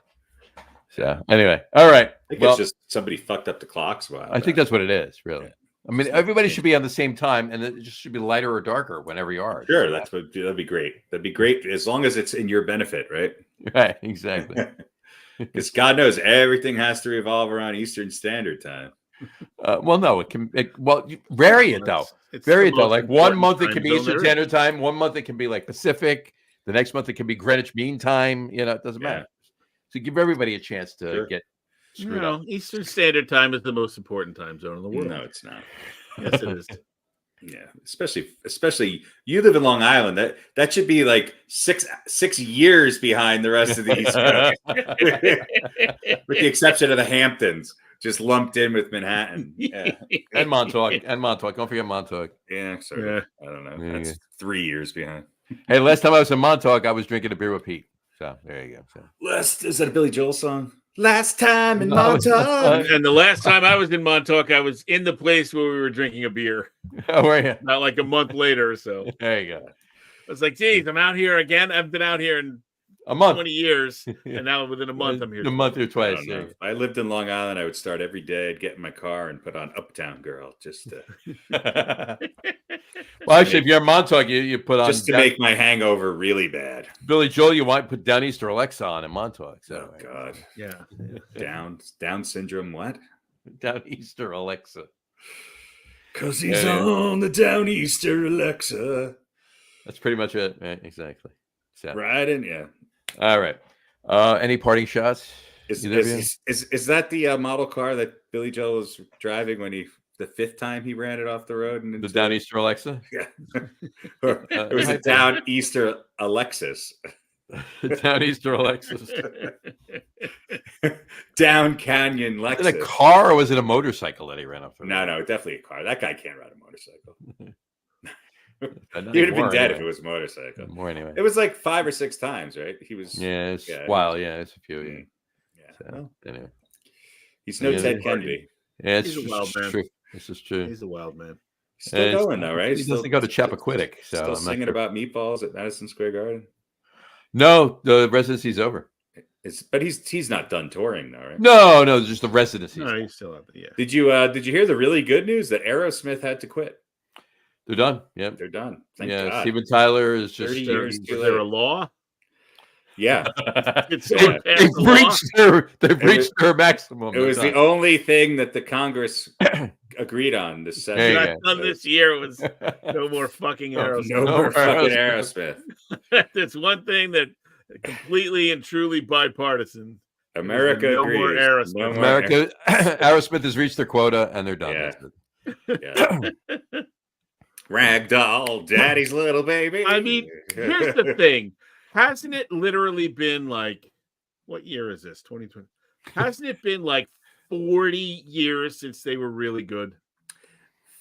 So anyway, all right. I think it's just somebody fucked up the clocks. I think that's what it is, really. I mean, everybody should be on the same time, and it just should be lighter or darker whenever you are. Sure, that'd be great. That'd be great as long as it's in your benefit, right? Right, exactly. Because God knows everything has to revolve around Eastern Standard Time. Well, no, it can. Vary it though. Vary it though. Like 1 month it can be Eastern Standard Time. 1 month it can be like Pacific. The next month it can be Greenwich Mean Time. You know, it doesn't matter. So give everybody a chance to get screwed up. Eastern Standard Time is the most important time zone in the world. No, it's not. Yes, it is. Yeah, especially you live in Long Island. That should be like six years behind the rest of the East Coast, with the exception of the Hamptons, just lumped in with Manhattan. Yeah. and Montauk. Don't forget Montauk. Yeah, sorry. Yeah. I don't know. That's 3 years behind. Hey, last time I was in Montauk, I was drinking a beer with Pete. So there you go. So. Is that a Billy Joel song? Last time in Montauk. And the last time I was in Montauk, I was in the place where we were drinking a beer. Oh, were you? Not like a month later or so. There you go. I was like, geez, I'm out here again. I've been out here in a month, 20 years. And now within a month, I'm here. A month or twice. If I lived in Long Island, I would start every day. I'd get in my car and put on Uptown Girl just to. Well, actually, if you're in Montauk, you put on just to make my hangover really bad. Billy Joel, you want to put Downeaster Alexa on in Montauk. So, oh God, yeah. Down syndrome. What? Downeaster Alexa. Because he's on the Downeaster Alexa. That's pretty much it. Right? Exactly. So. Right in, yeah. All right. Any parting shots? Is that the model car that Billy Joel was driving when the fifth time he ran it off the road? And the Downeaster Alexa? Yeah. It was a Downeaster Alexis. Downeaster Alexis. Down Canyon Lexus. Was it a car or was it a motorcycle that he ran off the road? No, definitely a car. That guy can't ride a motorcycle. He would have been dead if it was a motorcycle. More anyway. It was like 5 or 6 times, right? He was. Yeah, it's wild. Yeah, it's a few. Yeah. So, well, anyway, he's no Ted Kennedy. Yeah, he's a wild man. True. This is true. He's a wild man. Still going though, right? He doesn't go to Chappaquiddick. So still singing about meatballs at Madison Square Garden. No, the residency's over. But he's not done touring though, right? No, just the residency. No, he's still up. Yeah. Did you hear the really good news that Aerosmith had to quit? They're done. Yep. They're done. Thank God. Steven Steven Tyler is just 30 years. Is there a law? Yeah. They've reached their maximum. It was the only thing that the Congress agreed on this done this year was no more fucking Aerosmith. No more fucking Aerosmith. That's one thing that completely and truly bipartisan. America no agrees. More Aerosmith. Aerosmith has reached their quota and they're done. Yeah. Ragdoll, daddy's little baby. I mean, here's the thing. Hasn't it literally been like, what year is this? 2020. Hasn't it been like 40 years since they were really good?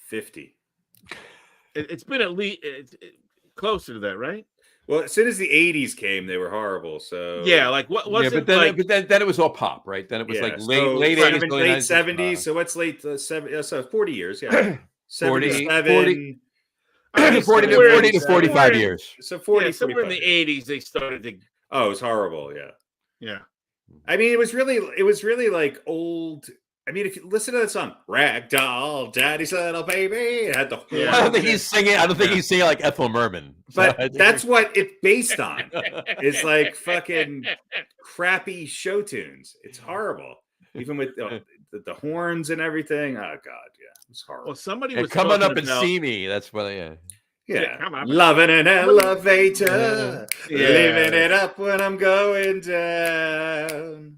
50. It's been at least closer to that, right? Well, as soon as the 80s came, they were horrible. So yeah, like what was but then it was all pop, right? Then it was like late 80s, late 70s. So what's late 70s? So 40 years, yeah. 40. I think 40 somewhere- 40 to 45 somewhere- years. So 40, somewhere in 45 the years. 80s they started to. Oh, it was horrible. Yeah. Yeah. I mean, it was really like old. I mean, if you listen to that song, Ragdoll, Daddy's Little Baby, it had the Yeah. I don't think he's singing. I don't think he's singing like Ethel Merman. But So I think that's what it's based on. It's like fucking crappy show tunes. It's horrible. Even with the horns and everything. Oh God, yeah. It's horrible. Well, somebody And was coming up talking and about, see me. That's what yeah. come on. Loving an elevator. Yeah. Living it up when I'm going down.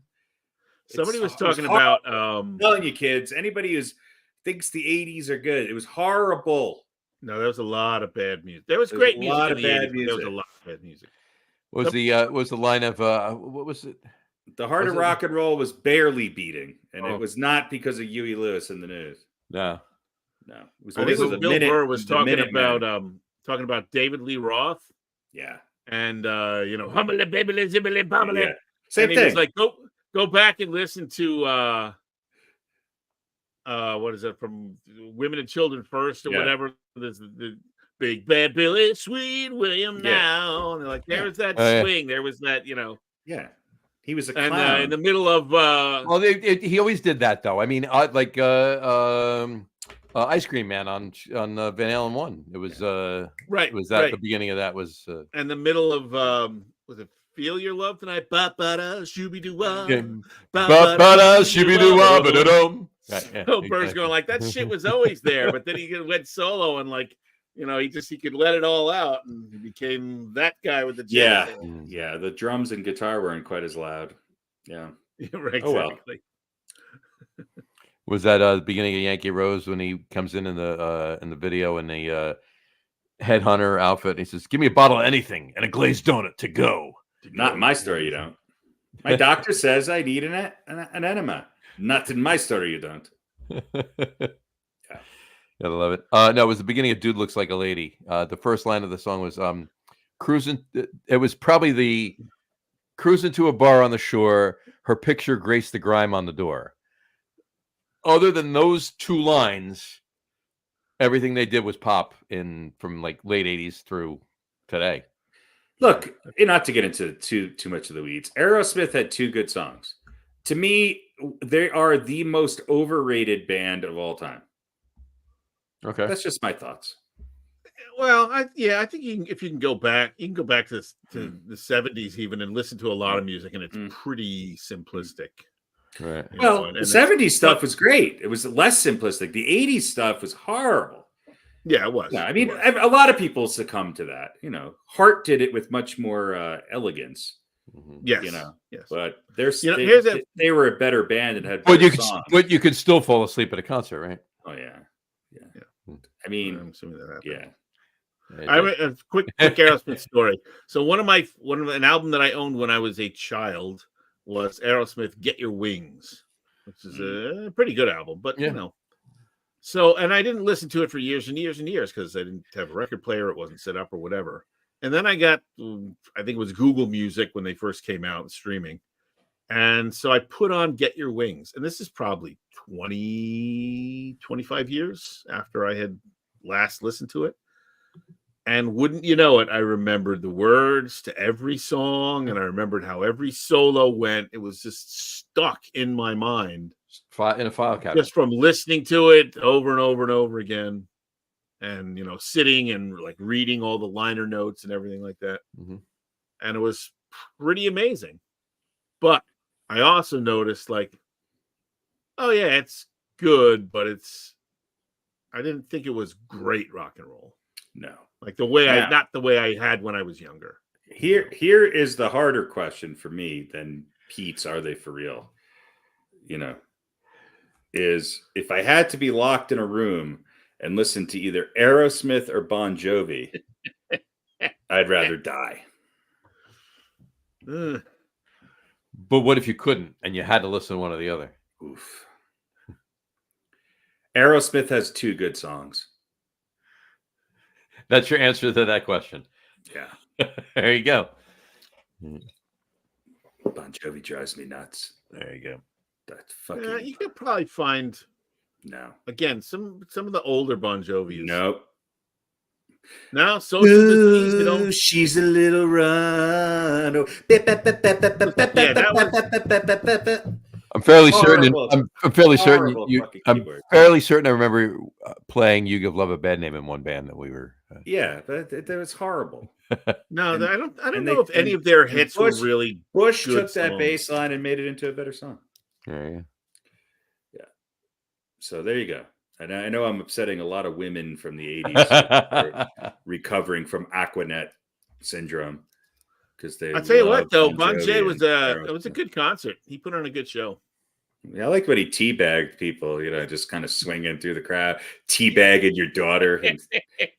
Somebody was It was talking horrible. about I'm telling you, kids, anybody who thinks the 80s are good, it was horrible. no, there was a lot of bad music. There was There's great a music lot in of the bad 80s, but there was a music. lot of bad music. was the line of what was it? The heart Was of it- rock and roll was barely beating, and Oh. it was not because of Huey Lewis in the news. No. No, it was I think because it of was the Bill minute. Burr was the talking Minute about Man. David Lee Roth Yeah, and humbly bibbly zibbly bobbly. yeah, same And he thing. was like, go back and listen to what is it, from Women and Children First or Yeah. whatever. There's the Big Bad Billy Sweet William Yeah. now. And they're like, there was that Oh, yeah. swing, there was that, yeah, he was a and clown. in the middle of Well, he always did that though. I mean, like Ice Cream Man on Van Halen 1. It was right, it was that right. the beginning of that was And the middle of was it Feel Your Love Tonight? Ba-ba-da, shooby-doo-wah. ba-ba-da, shooby-doo-wah, ba-da-dum. Right, yeah, So Burr's exactly. going like, that shit was always there, but then he went solo and like, he could let it all out and he became that guy with the Yeah, jazz. yeah, the drums and guitar weren't quite as loud. Yeah, Right, Oh, well. exactly. Was that the beginning of Yankee Rose when he comes in the video in the headhunter outfit? And he says, "Give me a bottle of anything and a glazed donut to go." not in my story. You don't. My doctor says I need an enema. Not in my story. You don't. Gotta love it. No, it was the beginning of "Dude Looks Like a Lady." The first line of the song was cruising. It was probably the cruising to a bar on the shore. Her picture graced the grime on the door. Other than those two lines, everything they did was pop from like late 80s through today. Look, not to get into too much of the weeds. Aerosmith had two good songs. To me, they are the most overrated band of all time. Okay. That's just my thoughts. Well, I think if you can go back, you can go back to the 70s even and listen to a lot of music, and it's pretty simplistic. Right. Well, and the it's- 70s stuff was great. It was less simplistic. The 80s stuff was horrible. Yeah, it was. Yeah, I mean, It was. a lot of people succumbed to that. Heart did it with much more elegance. Yes. Yes. But they were a better band and had But better songs. you could still fall asleep at a concert, right? Oh yeah. I mean, I'm assuming that happened. yeah. I a quick Aerosmith story. So an album that I owned when I was a child was Aerosmith "Get Your Wings," which is a pretty good album, but Yeah. So, and I didn't listen to it for years and years and years because I didn't have a record player, it wasn't set up or whatever. And then I got, I think it was Google Music when they first came out and streaming. And so I put on "Get Your Wings," and this is probably 25 years after I had last listened to it. And wouldn't you know it, I remembered the words to every song, and I remembered how every solo went. It was just stuck in my mind. In a file cabinet. Just from listening to it over and over and over again. And, sitting and like reading all the liner notes and everything like that. Mhm. And it was pretty amazing. But I also noticed oh yeah, it's good, but I didn't think it was great rock and roll. No. Like the way Yeah. not the way I had when I was younger. Here is the harder question for me than Pete's "Are they for real?" Is if I had to be locked in a room and listen to either Aerosmith or Bon Jovi, I'd rather die. Ugh. But what if you couldn't and you had to listen to one or the other? Oof. Aerosmith has two good songs. That's your answer to that question. Yeah. There you go. Bon Jovi drives me nuts. There you go. That's fucking You could probably find no. again some of the older Bon Jovis. Nope. Now, social disease, you know. She's a little run. I'm fairly certain. Horrible. I'm fairly certain. Horrible fucking I'm keyboard. fairly certain. I remember playing "You Give Love a Bad Name" in one band that we were. Yeah, but it was horrible. No, And- I don't and know if any of their hits were Bush- really Bush good took that songs. bass line and made it into a better song. Yeah. So there you go. And I know I'm upsetting a lot of women from the 80s recovering from Aquanet syndrome because they. I'll tell you what, love though, Bon Bon Jovi Jay and was it was a Aerosmith. good concert. He put on a good show. Yeah, I like when he teabagged people, just kind of swinging through the crowd, teabagging your daughter and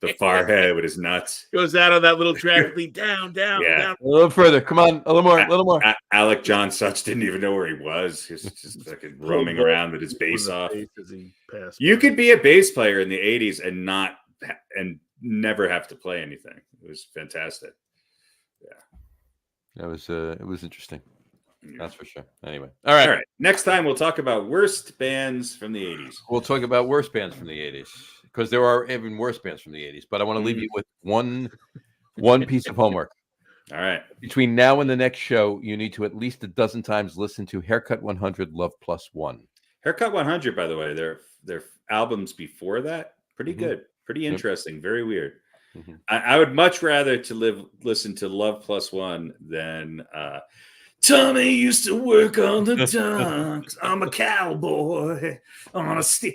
the forehead with his nuts. Goes out on that little trampoline, down, Yeah. down. A little further. Come on. A little more. Alec John Such didn't even know where he was. He was just fucking roaming around with his bass off. As he passed You by. could be a bass player in the 80s and never have to play anything. It was fantastic. It was interesting. That's for sure. Anyway, All right. Next time we'll talk about worst bands from the 80s. We'll talk about worst bands from the 80s because there are even worse bands from the 80s. But I want to leave you with one piece of homework. All right. Between now and the next show, you need to at least a dozen times listen to Haircut 100 Love Plus One. Haircut 100, by the way, their albums before that, pretty Mhm. good, pretty interesting, very weird. Mhm. I would much rather listen to Love Plus One than Tommy used to work on the docks. I'm a cowboy on a steel.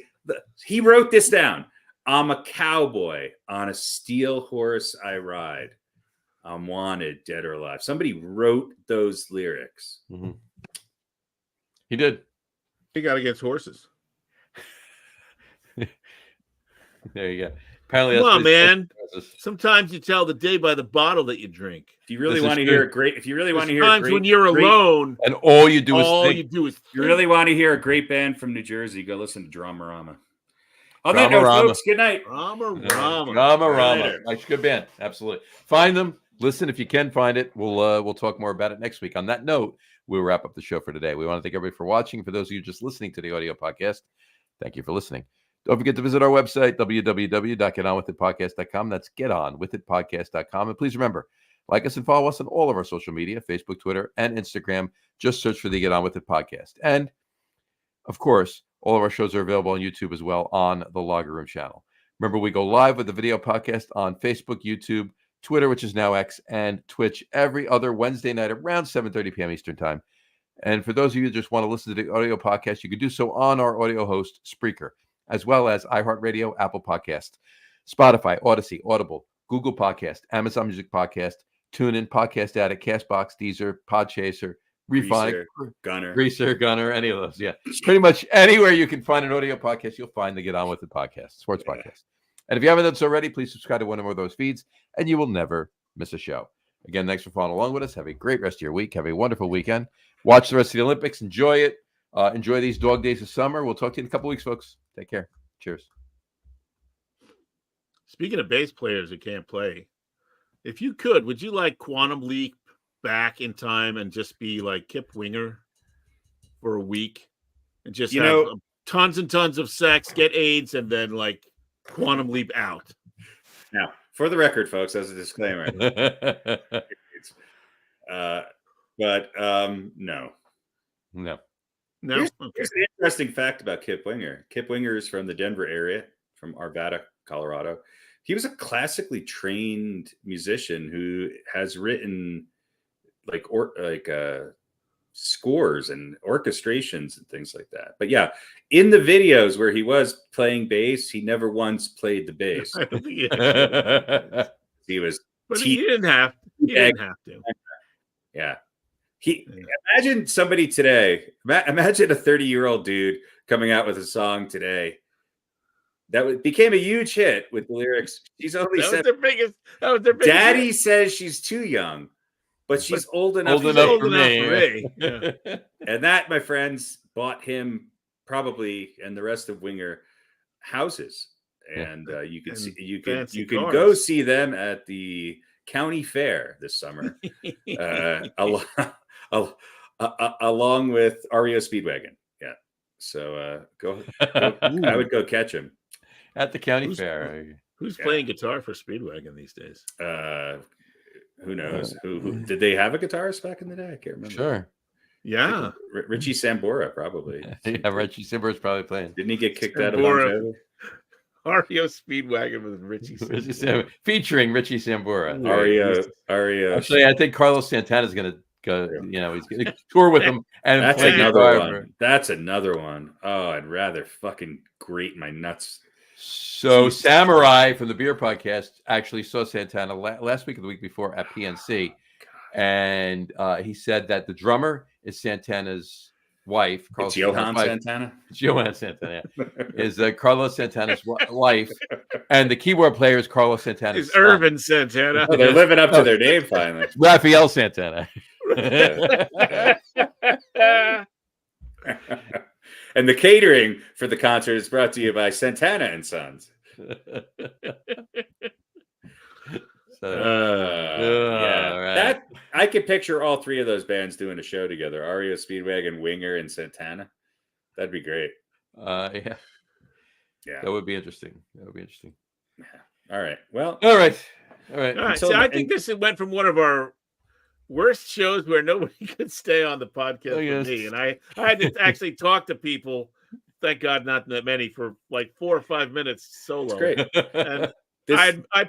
He wrote this down. I'm a cowboy on a steel horse I ride. I'm wanted, dead or alive. Somebody wrote those lyrics. Mhm. He did. He got against horses. There you go. Apparently, Come that's on, what he said. man. Sometimes you tell the day by the bottle that you drink. If you really This is want to true. hear a great, if you really want to There's hear a times great, when you're great- alone, And all you do is all think. you do is you really want to hear a great band from New Jersey, go listen to Dramarama. On that note, Dramarama. folks, good night. Rama. Rama. Later. Nice, good band. Absolutely. Find them. Listen if you can find it. We'll talk more about it next week. On that note, we'll wrap up the show for today. We want to thank everybody for watching. For those of you just listening to the audio podcast, thank you for listening. Don't forget to visit our website, www.getonwithitpodcast.com. That's getonwithitpodcast.com. And please remember, like us and follow us on all of our social media, Facebook, Twitter, and Instagram. Just search for the Get On With It podcast. And, of course, all of our shows are available on YouTube as well on the Logger Room channel. Remember, we go live with the video podcast on Facebook, YouTube, Twitter, which is now X, and Twitch every other Wednesday night around 7:30 p.m. Eastern Time. And for those of you who just want to listen to the audio podcast, you can do so on our audio host, Spreaker, as well as iHeartRadio, Apple Podcast, Spotify, Odyssey, Audible, Google Podcast, Amazon Music Podcast, TuneIn, Podcast Addict, CastBox, Deezer, Podchaser, Refonic, Greaser, any of those. Yeah. Pretty much anywhere you can find an audio podcast, you'll find the Get On With It podcast, sports podcast. And if you haven't done so already, please subscribe to one or more of those feeds, and you will never miss a show. Again, thanks for following along with us. Have a great rest of your week. Have a wonderful weekend. Watch the rest of the Olympics. Enjoy it. Enjoy these dog days of summer. We'll talk to you in a couple weeks, folks. Take care. Cheers. Speaking of bass players that can't play, if you could, would you like Quantum Leap back in time and just be like Kip Winger for a week and just have tons and tons of sex, get AIDS, and then like Quantum Leap out? Now, for the record, folks, as a disclaimer, no. Okay. Here's an interesting fact about Kip Winger. Kip Winger is from the Denver area, from Arvada, Colorado. He was a classically trained musician who has written scores and orchestrations and things like that. But yeah, in the videos where he was playing bass, he never once played the bass. I don't think He was, but he didn't have. He didn't have to. Yeah. Imagine somebody today. Imagine a 30-year-old dude coming out with a song today that became a huge hit with the lyrics. She's only That was their biggest. Daddy hit. says she's too young, but she's old enough. For me. Yeah. And that, my friends, bought him probably and the rest of Winger houses. And you can go see them at the county fair this summer, along with REO Speedwagon. Yeah, so I would go catch him at the county fair. Who's playing guitar for Speedwagon these days? Who knows? Who did they have a guitarist back in the day? I can't remember. Sure. Yeah. Richie Sambora, probably. Yeah, Richie Sambora's probably playing. Didn't he get kicked out of Sambora. REO Speedwagon with Richie Sambora. Featuring Richie Sambora. REO. Actually, I think Carlos Santana's going to go, he's going to tour with him. And That's another one. That's another one. Oh, I'd rather fucking grate my nuts. So Samurai from the Beer Podcast actually saw Santana last week or the week before at PNC. And he said that the drummer is Santana's wife. It's Johan Santana? It's Johan Santana. Is Carlos Santana's wife. And the keyboard player is Carlos Santana's son. Irvin Santana. Oh, they're living up to their name finally. Rafael Santana. And the catering for the concert is brought to you by Santana and Sons. Right. That I could picture all three of those bands doing a show together: REO Speedwagon, Winger, and Santana. That'd be great. Yeah, that would be interesting. All right. Well. All right. So I think this went from one of our worst shows where nobody could stay on the podcast with me, and I had to actually talk to people. Thank God, not that many, for like 4 or 5 minutes solo. That's great. And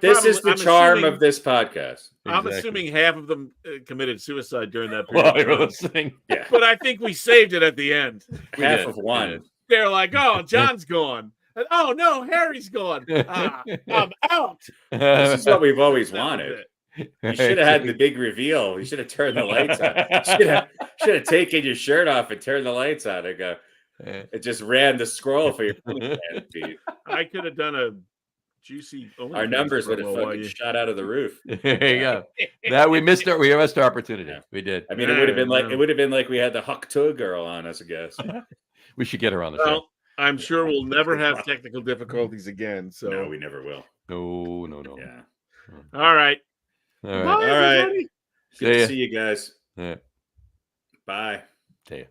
this is the charm of this podcast. I'm assuming half of them committed suicide during that period. While you're listening. Yeah. But I think we saved it at the end. Half of one. They're like, "Oh, John's gone. And, oh no, Harry's gone. I'm out." This is what we've always wanted. You should have had the big reveal. You should have turned the lights on. Should have taken your shirt off and turned the lights on and go. It just ran the scroll for your feed. I could have done a juicy. Our numbers would have fucking shot out of the roof. There you go. That we missed our opportunity. Yeah. We did. I mean, it would have been like we had the Huck Tug girl on as a guest. We should get her on the show. I'm sure we'll never have technical difficulties again. So no, we never will. No. Yeah. All right. All right. Good to see you guys. Yeah. Bye. See ya.